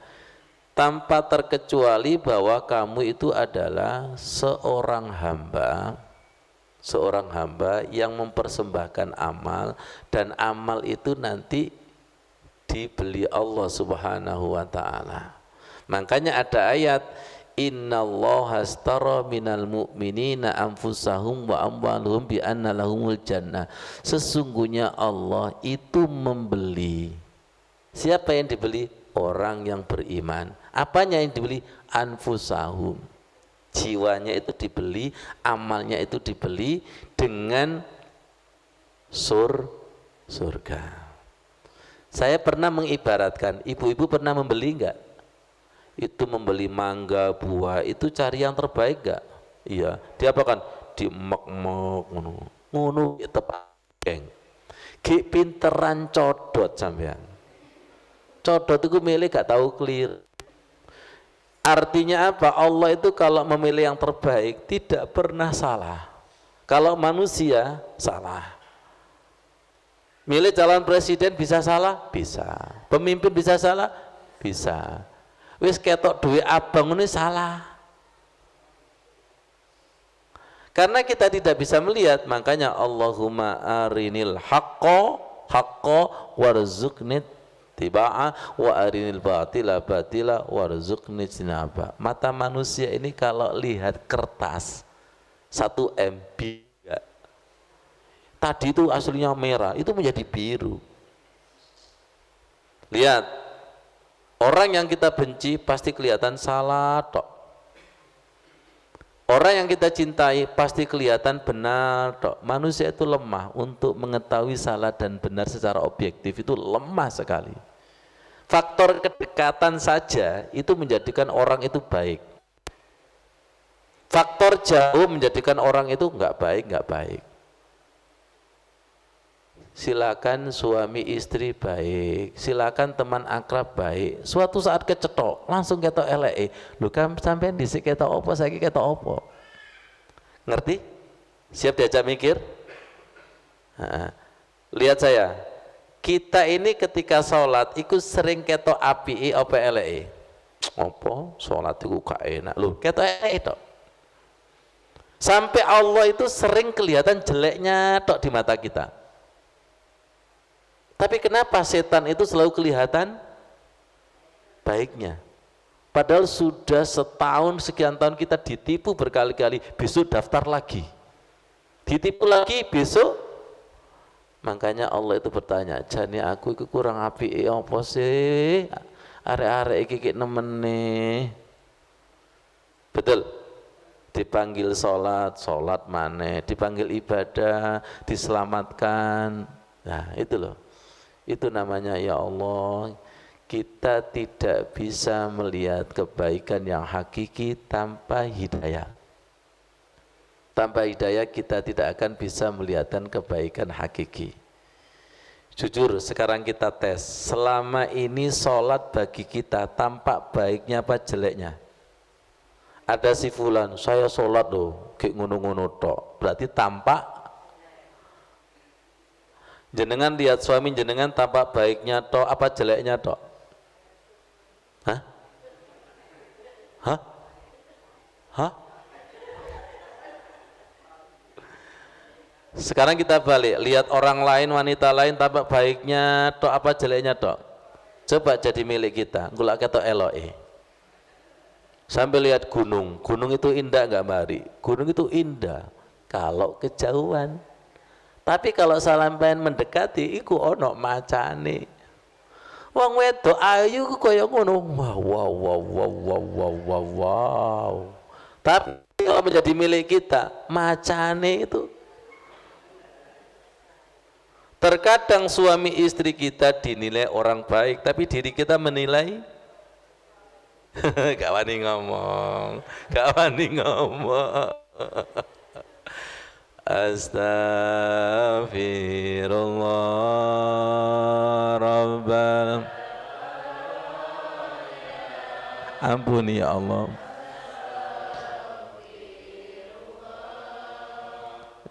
tanpa terkecuali bahwa kamu itu adalah seorang hamba yang mempersembahkan amal, dan amal itu nanti dibeli Allah Subhanahu wa ta'ala. Makanya ada ayat innallaha astara minal mu'minina anfusahum wa amwaluhum bi anna lahumul jannah. Sesungguhnya Allah itu membeli. Siapa yang dibeli? Orang yang beriman. Apanya yang dibeli? Anfusahum. Jiwanya itu dibeli, amalnya itu dibeli dengan surga. Saya pernah mengibaratkan, ibu-ibu pernah membeli enggak? itu membeli mangga, buah, itu cari yang terbaik gak? Iya, dia apa kan? Dimek-mek ngono tepak geng. Ki pinteran codot sampean. Codot itu milih gak tahu clear. Artinya apa? Allah itu kalau memilih yang terbaik tidak pernah salah. Kalau manusia salah. Milih calon presiden bisa salah? Bisa. Pemimpin bisa salah? Bisa. Wis ketok duwe abang ini salah. Karena kita tidak bisa melihat, makanya Allahumma arinil haqqo warzuqni tiba'a wa arinil batila warzuqni jinaba. Mata manusia ini kalau lihat kertas 1 MB tadi itu aslinya merah, itu menjadi biru. Lihat, orang yang kita benci pasti kelihatan salah tok. Orang yang kita cintai pasti kelihatan benar tok. Manusia itu lemah untuk mengetahui salah dan benar secara objektif, itu lemah sekali. Faktor kedekatan saja itu menjadikan orang itu baik. Faktor jauh menjadikan orang itu enggak baik. Silakan suami istri baik, silakan teman akrab baik. Suatu saat kecetok, langsung ketok eleke. Lho kan sampean dhisik ketok apa, saiki ketok apa? Ngerti? Siap diajak mikir? Lihat saya. Kita ini ketika sholat iku sering ketok apike apa eleke? Apa? Sholat iku gak enak. Lho, ketok eleke tok. Sampai Allah itu sering kelihatan jeleknya tok di mata kita. Tapi kenapa setan itu selalu kelihatan baiknya? Padahal sudah setahun sekian tahun kita ditipu berkali-kali, besok daftar lagi. Ditipu lagi besok. Makanya Allah itu bertanya, jane aku itu kurang apike apa sih? Arek-arek iki nemene. Betul. Dipanggil sholat maneh, dipanggil ibadah, diselamatkan. Nah, itu loh. Itu namanya ya Allah, kita tidak bisa melihat kebaikan yang hakiki tanpa hidayah. Tanpa hidayah kita tidak akan bisa melihatkan kebaikan hakiki. Jujur, sekarang kita tes, selama ini sholat bagi kita tampak baiknya apa jeleknya? Ada si fulan, saya sholat loh, kayak ngono-ngono tok, berarti tampak. Jenengan lihat suami jenengan tampak baiknya tok apa jeleknya tok? Hah? Hah? Hah? Sekarang kita balik, lihat orang lain, wanita lain tampak baiknya tok apa jeleknya tok? Coba jadi milik kita, gula ketok eloke. Sampai lihat gunung, gunung itu indah nggak Mari? Gunung itu indah kalau kejauhan. Tapi kalau sampean mendekati iku ono macane. Wong wedok ayu ku kaya ngono. Wow. Tapi kalau menjadi milik kita, macane itu. Terkadang suami istri kita dinilai orang baik, tapi diri kita menilai gak wani ngomong. Astaghfirullah Rabbal. Ampuni ya Allah.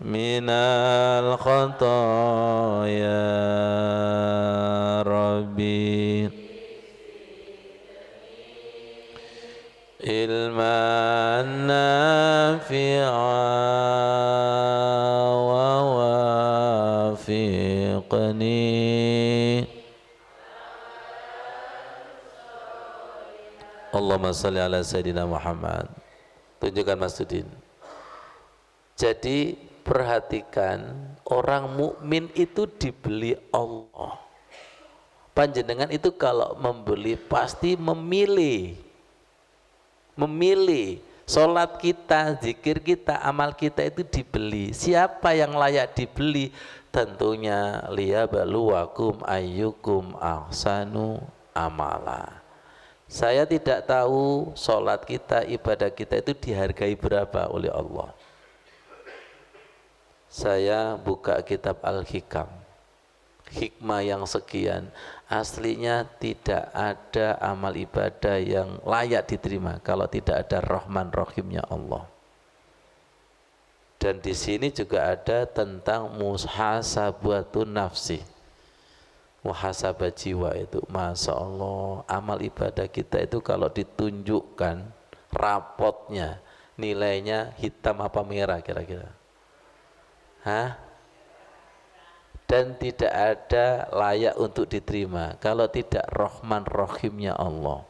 Minal khotaya Rabbi ilman nafi'a Allahumma sholli ala Sayyidina Muhammad. Tunjukkan Mas Tudin. Jadi perhatikan, orang mukmin itu dibeli Allah. Panjenengan itu kalau membeli pasti memilih. Sholat kita, zikir kita, amal kita itu dibeli. Siapa yang layak dibeli? Tentunya liyabluwakum ayyukum ahsanu amala. Saya tidak tahu sholat kita, ibadah kita itu dihargai berapa oleh Allah. Saya buka kitab Al-Hikam, hikmah yang sekian, aslinya tidak ada amal ibadah yang layak diterima kalau tidak ada Rahman Rahimnya Allah. Dan di sini juga ada tentang muhasabatun nafsi, muhasabah jiwa itu. Masya Allah, amal ibadah kita itu kalau ditunjukkan rapotnya, nilainya hitam apa merah kira-kira? Hah? Dan tidak ada layak untuk diterima kalau tidak Rahman Rahimnya Allah.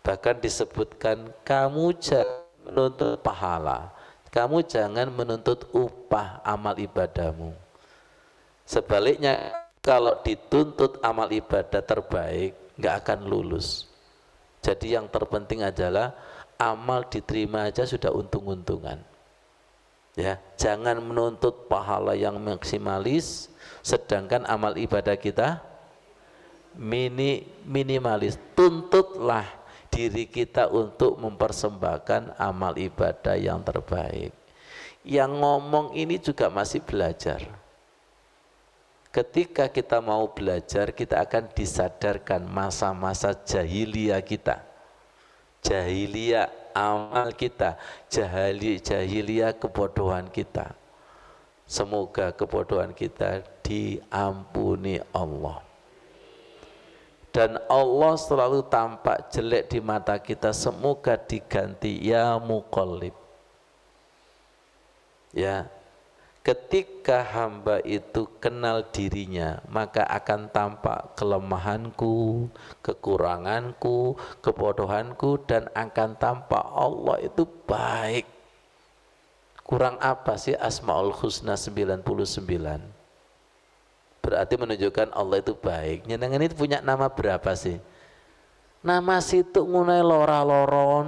Bahkan disebutkan, kamu jangan menuntut pahala, kamu jangan menuntut upah amal ibadahmu. Sebaliknya, kalau dituntut amal ibadah terbaik, nggak akan lulus. Jadi yang terpenting adalah amal diterima aja sudah untung-untungan. Ya, jangan menuntut pahala yang maksimalis, sedangkan amal ibadah kita minimalis. Tuntutlah diri kita untuk mempersembahkan amal ibadah yang terbaik. Yang ngomong ini juga masih belajar. Ketika kita mau belajar, kita akan disadarkan masa-masa jahiliyah kita, jahiliyah amal kita, jahiliyah kebodohan kita. Semoga kebodohan kita diampuni Allah. Dan Allah selalu tampak jelek di mata kita, semoga diganti ya muqallib. Ya, ketika hamba itu kenal dirinya, maka akan tampak kelemahanku, kekuranganku, kebodohanku, dan akan tampak Allah itu baik. Kurang apa sih Asmaul Husna 99? Berarti menunjukkan Allah itu baik. Nyenengan itu punya nama berapa sih? Nama situ ngunai lora-loron.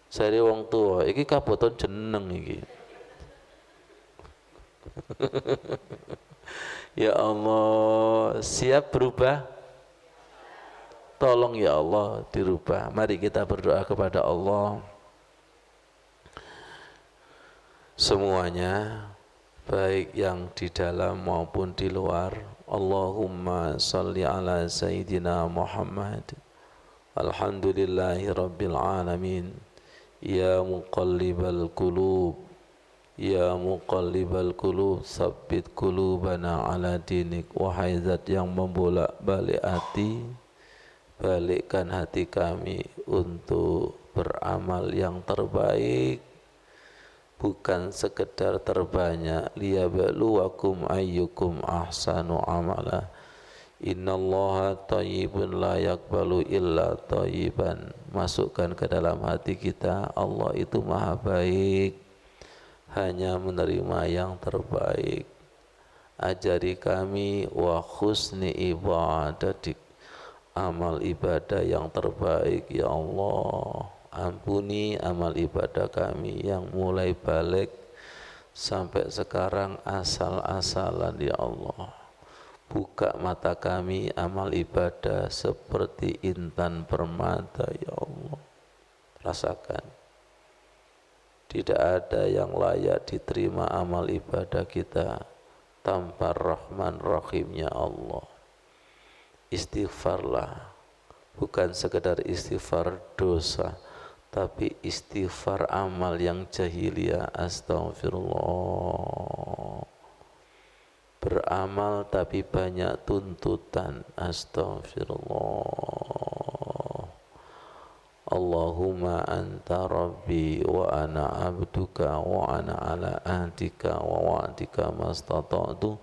Sari wong tua, iki kaboton jeneng iki. Ya Allah, siap berubah? Tolong ya Allah dirubah. Mari kita berdoa kepada Allah. Semuanya, baik yang di dalam maupun di luar. Allahumma salli ala Sayyidina Muhammad. Alhamdulillahi Rabbil Alamin. Ya muqallibal qulub, ya muqallibal qulub, sabbit qulubana ala dinik. Wahai zat yang membolak-balik hati, balikkan hati kami untuk beramal yang terbaik, bukan sekedar terbanyak. Liyabluwakum ayyukum ahsanu amala. Innallaha thayyibun la yaqbalu illa thayyiban. Masukkan ke dalam hati kita, Allah itu maha baik, hanya menerima yang terbaik. Ajari kami wa husni ibadatik, amal ibadah yang terbaik ya Allah. Ampuni amal ibadah kami yang mulai balik sampai sekarang asal-asalan ya Allah. Buka mata kami amal ibadah seperti intan permata ya Allah. Rasakan, tidak ada yang layak diterima amal ibadah kita tanpa Rahman Rahimnya Allah. Istighfarlah, bukan sekedar istighfar dosa, tapi istighfar amal yang jahiliyah. Astagfirullah. Beramal tapi banyak tuntutan. Astagfirullah. Allahumma anta rabbi wa ana abduka wa ana ala ahdika wa wa'dika mastata'tu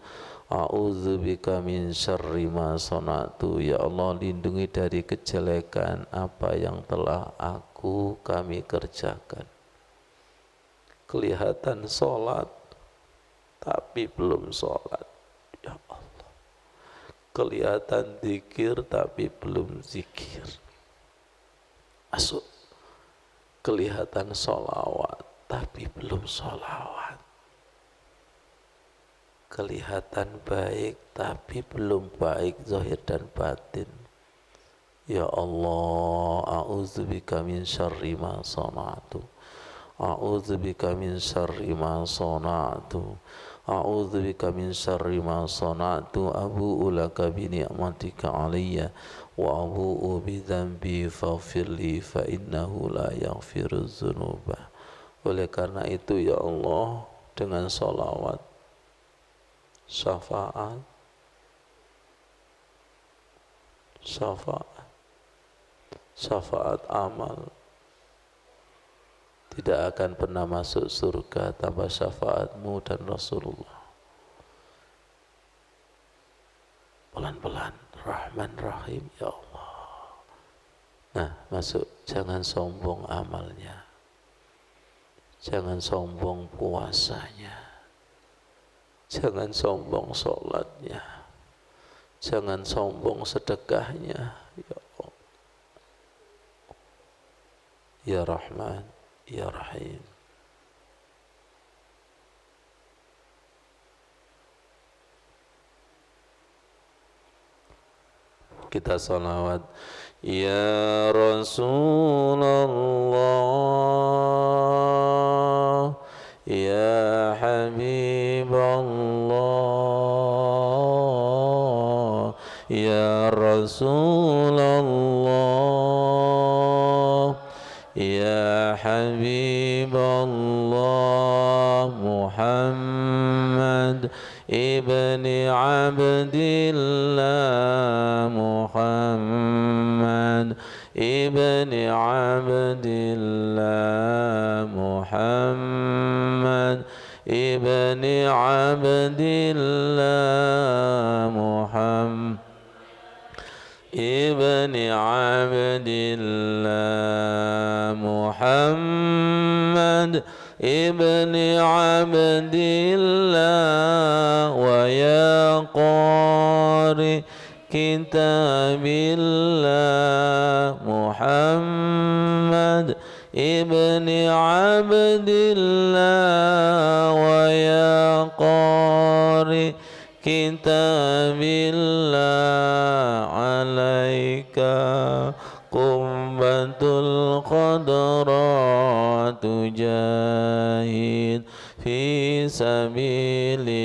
a'udzubika min syarri ma sana'tu. Ya Allah, lindungi dari kejelekan apa yang telah kami kerjakan. Kelihatan sholat tapi belum sholat, ya Allah. Kelihatan zikir tapi belum zikir. Masuk. Kelihatan sholawat tapi belum sholawat. Kelihatan baik tapi belum baik zahir dan batin. Ya Allah, a'udzubika min syarri ma sana'tu. A'udzubika min syarri ma sana'tu. A'udzubika min syarri ma sana'tu. Abu'u laka bi ni'matika 'alayya wa abu'u bi dzambi faghfirli fa innahu la yaghfiru dzunuba. Oleh karena itu ya Allah, dengan salawat, syafaat, syafaat amal, tidak akan pernah masuk surga tanpa syafaatmu dan Rasulullah. Pelan-pelan, Rahman Rahim ya Allah. Nah, masuk, jangan sombong amalnya, jangan sombong puasanya, jangan sombong sholatnya, jangan sombong sedekahnya ya Allah. Ya Rahman, Ya Rahim. Kita salawat. Ya Rasulullah, Ya Habiballah, Ya Rasulullah, Ya Habiballah, Muhammad ibni Abdillah, Muhammad ibni Abdillah, Muhammad ibni Abdillah, Muhammad ibni Abdillah, Muhammad ibni Abdillah, wa ya qari kitabillah, Muhammad ibni Abdillah, wa ya qari kitabillah, alaika qumbatul qadra tujahid fi sabilillah,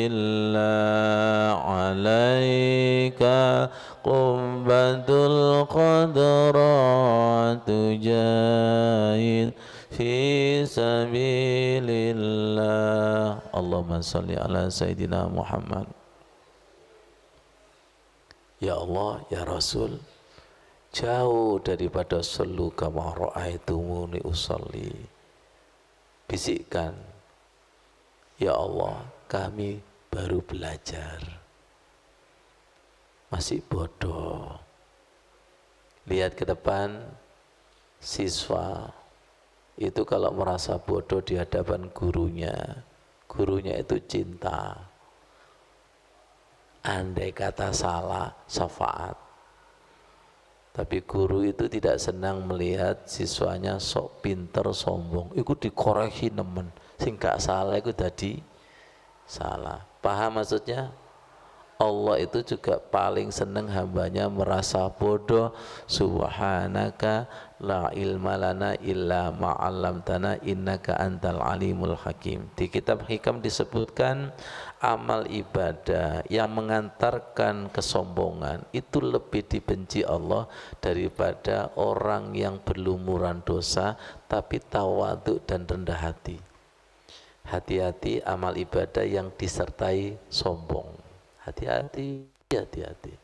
alaika qumbatul qadra tujahid fi sabilillah. Allahumma salli ala Sayyidina Muhammad. Ya Allah, Ya Rasul, jauh daripada sallu kama ra'aitumuni usalli. Bisikkan, ya Allah, kami baru belajar, masih bodoh. Lihat ke depan, siswa itu kalau merasa bodoh di hadapan gurunya, gurunya itu cinta. Andai kata salah, syafaat. Tapi guru itu tidak senang melihat siswanya sok pinter, sombong. Iku dikoreksi nemen, sing gak salah iku dadi salah. Paham maksudnya? Allah itu juga paling senang hambanya merasa bodoh. Subhanaka la ilma lana illa ma'allamtana innaka antal alimul hakim. Di kitab hikam disebutkan amal ibadah yang mengantarkan kesombongan itu lebih dibenci Allah daripada orang yang berlumuran dosa tapi tawadhu dan rendah hati. Hati-hati amal ibadah yang disertai sombong. Hati-hati, hati-hati.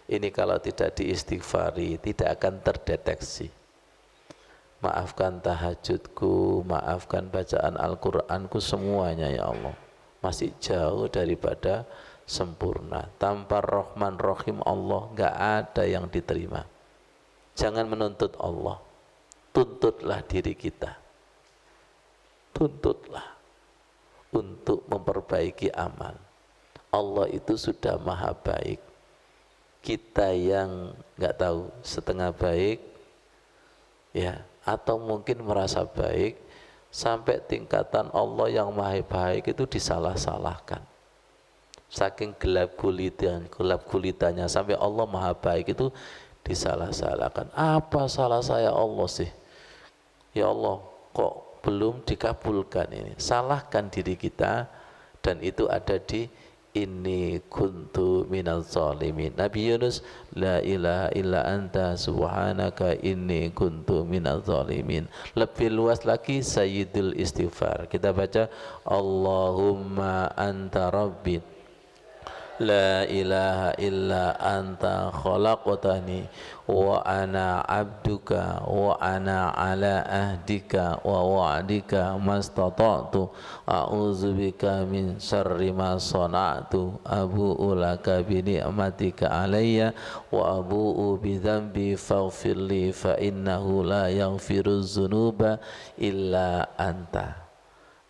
Ini kalau tidak diistighfari tidak akan terdeteksi. Maafkan tahajudku, maafkan bacaan Al-Qur'anku, semuanya ya Allah masih jauh daripada sempurna. Tanpa Rahman Rahim Allah nggak ada yang diterima. Jangan menuntut Allah, tuntutlah diri kita, tuntutlah untuk memperbaiki amal. Allah itu sudah maha baik. Kita yang nggak tahu, setengah baik, ya, atau mungkin merasa baik, sampai tingkatan Allah yang maha baik itu disalah-salahkan. Saking gelap gulitannya sampai Allah maha baik itu disalah-salahkan. Apa salah saya Allah sih? Ya Allah, kok belum dikabulkan ini? Salahkan diri kita, dan itu ada di inni kuntu minaz zalimin. Nabi Yunus, la ilaha illa anta subhanaka inni kuntu minaz zalimin. Lebih luas lagi sayyidul istighfar. Kita baca Allahumma anta rabbi la ilaha illa anta khalaqtani wa ana abduka wa ana ala ahdika wa wa'dika mastata'tu a'udzubika min syarri ma sana'tu abu'u laka bi ni'matika alayya wa abu'u bi dzambi faghfirli fa innahu la yaghfiruz dzunuba illa anta.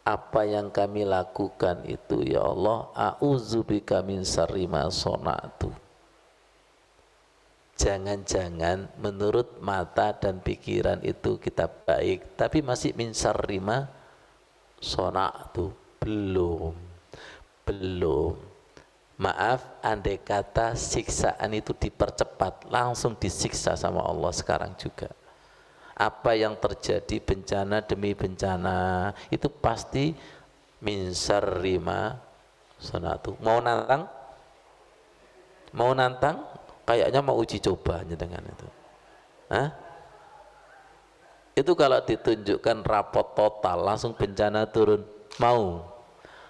Apa yang kami lakukan itu ya Allah, a'udzubika min syarri ma sana'tu. Jangan-jangan menurut mata dan pikiran itu kita baik, tapi masih min syarri ma sana'tu. Belum. Maaf, andai kata siksaan itu dipercepat, langsung disiksa sama Allah sekarang juga. Apa yang terjadi bencana demi bencana itu pasti min syarri ma sana'tu. Mau nantang? Kayaknya mau uji coba dengan itu. Hah? Itu kalau ditunjukkan rapot total langsung bencana turun, mau?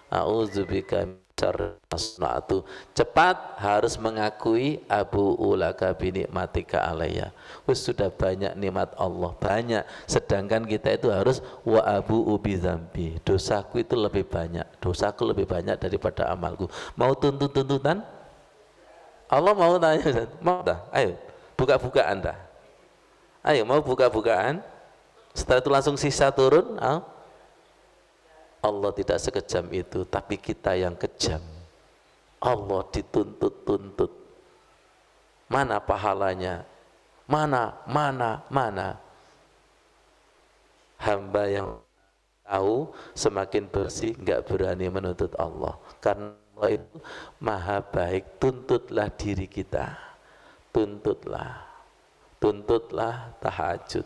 A'udzubika min syarri ma sana'tu. Cepat harus mengakui abu'u laka bi ni'matika alayya. Sudah banyak nikmat Allah, banyak, sedangkan kita itu harus wa abu'u bi dzambi. Dosaku itu lebih banyak, dosaku lebih banyak daripada amalku. Mau tuntutan? Allah mau tanya, mau dah? Ayo, buka-bukaan dah. Ayo, mau buka-bukaan? Setelah itu langsung sisa turun. Allah tidak sekejam itu, tapi kita yang kejam. Allah dituntut-tuntut. Mana pahalanya? Mana? Hamba yang tahu semakin bersih, enggak berani menuntut Allah. Karena Allah itu maha baik. Tuntutlah diri kita. Tuntutlah tahajud.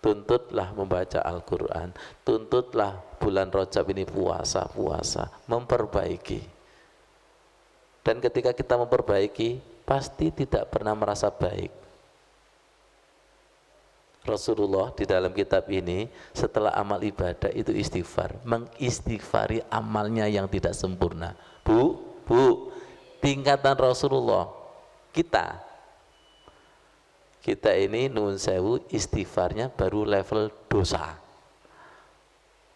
Tuntutlah membaca Al-Quran. Tuntutlah bulan Rajab ini puasa. Memperbaiki. Dan ketika kita memperbaiki, pasti tidak pernah merasa baik. Rasulullah di dalam kitab ini setelah amal ibadah itu istighfar, mengistighfari amalnya yang tidak sempurna. Bu, tingkatan Rasulullah, kita ini nuwun sewu istighfarnya baru level dosa,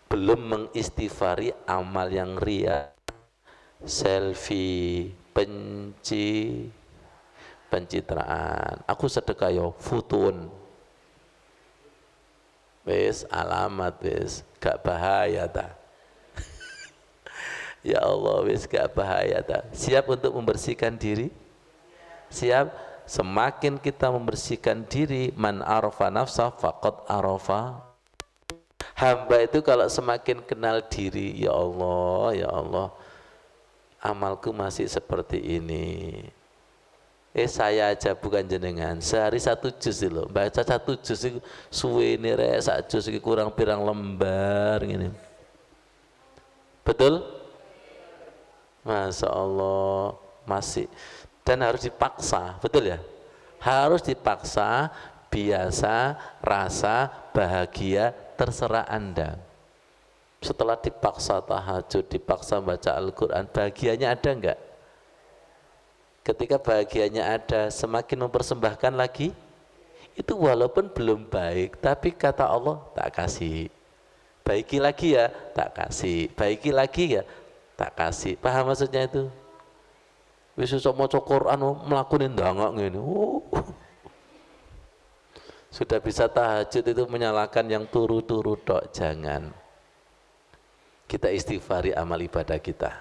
belum mengistighfari amal yang ria, selfie, pencitraan. Aku sedekah yo futun, wis alamat wis gak bahaya ta. Ya Allah, wis gak bahaya ta. Siap untuk membersihkan diri? Siap. Semakin kita membersihkan diri, man arafa nafsa faqad arafa. Hamba itu kalau semakin kenal diri, ya Allah, amalku masih seperti ini. Saya aja bukan jenengan, sehari 1 juz loh, baca 1 juz itu suwe ini rek, 1 juz itu kurang pirang lembar gini. Betul? Masya Allah, masih. Dan harus dipaksa, betul ya? Harus dipaksa, biasa, rasa, bahagia, terserah Anda. Setelah dipaksa tahajud, dipaksa baca Al-Quran, bahagianya ada enggak? Ketika bahagianya ada, semakin mempersembahkan lagi, itu walaupun belum baik, tapi kata Allah, tak kasih. Baiki lagi ya, tak kasih. Baiki lagi ya, tak kasih. Paham maksudnya itu? Wis iso maca Quran mlakune ndangak ngene. Sudah bisa tahajud itu menyalahkan yang turu-turu tok, jangan. Kita istighfari amal ibadah kita.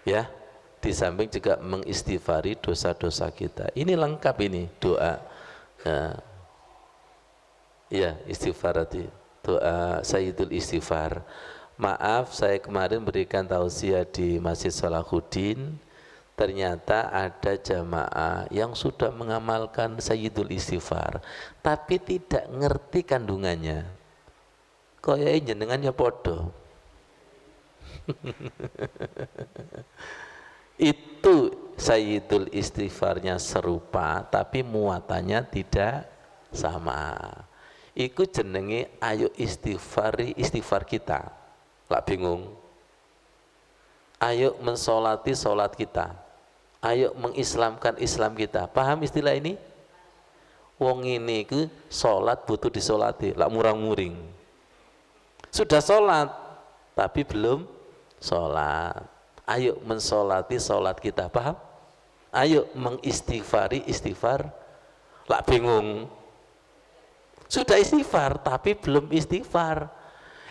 Ya, di samping juga mengistighfari dosa-dosa kita. Ini lengkap ini doa. Ya, istighfar tadi. Doa Sayyidul Istighfar. Maaf, saya kemarin berikan tausiah di Masjid Salahuddin. ternyata ada jamaah yang sudah mengamalkan Sayyidul Istighfar tapi tidak ngerti kandungannya. Kaya jenengannya podo. Itu Sayyidul Istighfarnya serupa tapi muatannya tidak sama. Iku jenenge ayo istighfar kita. Lah bingung. Ayo mensolati solat kita. Ayo mengislamkan Islam kita. Paham istilah ini? Wong ini ku solat butuh disolati. Lah murang-muring. Sudah solat tapi belum solat. Ayo mensolati solat kita. Paham? Ayo mengistighfari istighfar. Lah bingung. Sudah istighfar tapi belum istighfar.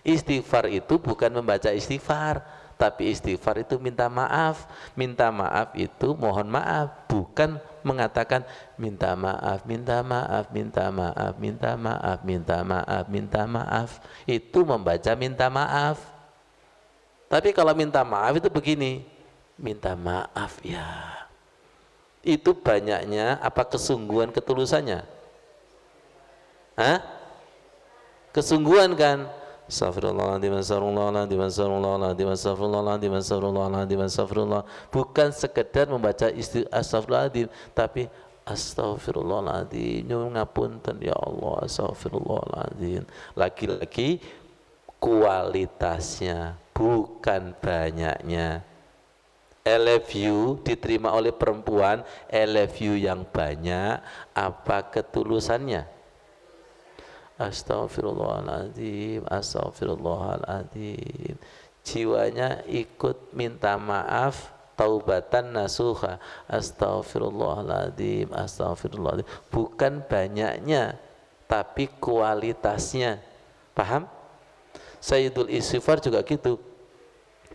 Istighfar itu bukan membaca istighfar, tapi istighfar itu minta maaf. Minta maaf itu mohon maaf, bukan mengatakan minta maaf, minta maaf, minta maaf, minta maaf, minta maaf, minta maaf. Itu membaca minta maaf. Tapi kalau minta maaf itu begini, minta maaf ya. Itu banyaknya apa kesungguhan ketulusannya? Hah? Kesungguhan kan? Astagfirullahaladzim, astagfirullahaladzim, astagfirullahaladzim, astagfirullahaladzim, astagfirullahaladzim, astagfirullah. Bukan sekedar membaca astagfirullahaladzim, tapi astagfirullahaladzim, nyuwun ngapunten ya Allah, astagfirullahaladzim. Lagi-lagi kualitasnya, bukan banyaknya. I love you diterima oleh perempuan, I love you yang banyak, apa ketulusannya? Astagfirullahaladzim, astagfirullahaladzim. Jiwanya ikut minta maaf, taubatan nasuha. Astagfirullahaladzim, astagfirullahaladzim. Bukan banyaknya, tapi kualitasnya. Paham? Sayyidul Istighfar juga gitu.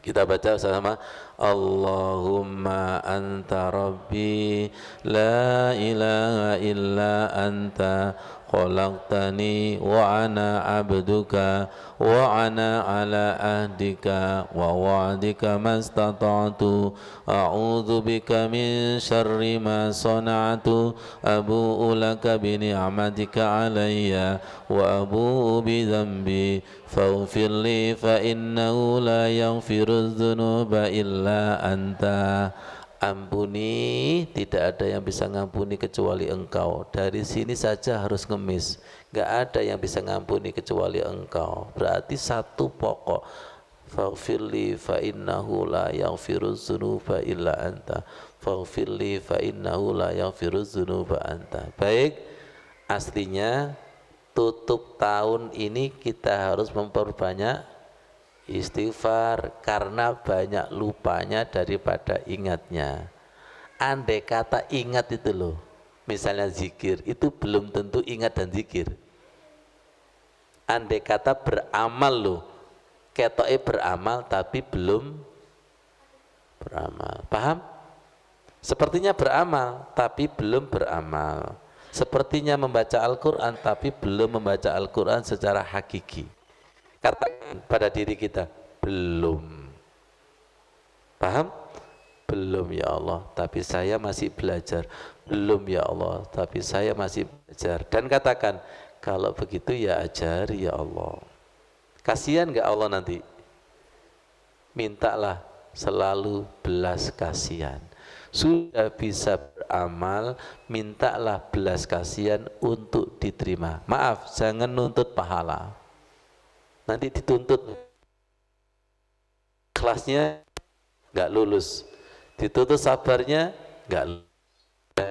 Kita baca sama Allahumma anta rabbi la ilaha illa anta khalaqtani wa ana abduka wa ana ala ahdika wa wa'dika mastata'tu a'udzu bika min syarri ma sana'tu abu'u laka bi ni'matika alayya wa abu'u bi dhanbi faghfir li fa innahu la yaghfiru dzunuba illa anta. Ampuni, tidak ada yang bisa ngampuni kecuali engkau. Dari sini saja harus ngemis. Gak ada yang bisa ngampuni kecuali engkau. Berarti satu pokok. Faghfirli fa innahu la yaghfiru dzunuba illa anta. Faghfirli fa innahu la yaghfiru dzunuba anta. Baik, aslinya tutup tahun ini kita harus memperbanyak istighfar karena banyak lupanya daripada ingatnya. Andai kata ingat itu loh, misalnya zikir itu belum tentu ingat dan zikir. Andai kata beramal loh, ketoknya beramal tapi belum beramal. Paham? Sepertinya beramal tapi belum beramal. Sepertinya membaca Al-Quran tapi belum membaca Al-Quran secara hakiki. Katakan pada diri kita, belum. Paham? Belum ya Allah, tapi saya masih belajar. Belum ya Allah, tapi saya masih belajar. Dan katakan, kalau begitu ya ajari ya Allah. Kasihan gak Allah nanti? Mintalah selalu belas kasihan. Sudah bisa beramal, mintalah belas kasihan untuk diterima. Maaf, jangan nuntut pahala. Nanti dituntut kelasnya nggak lulus, dituntut sabarnya nggak lulus.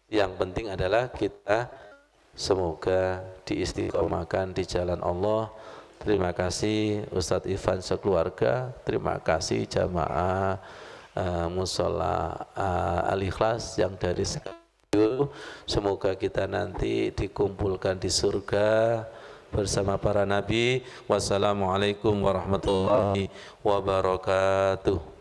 Yang penting adalah kita semoga diistiqomahkan di jalan Allah. Terima kasih Ustadz Ivan sekeluarga, terima kasih jamaah Mushola Al-Ikhlas yang dari sekarang. Semoga kita nanti dikumpulkan di surga bersama para nabi. Wassalamualaikum warahmatullahi wabarakatuh.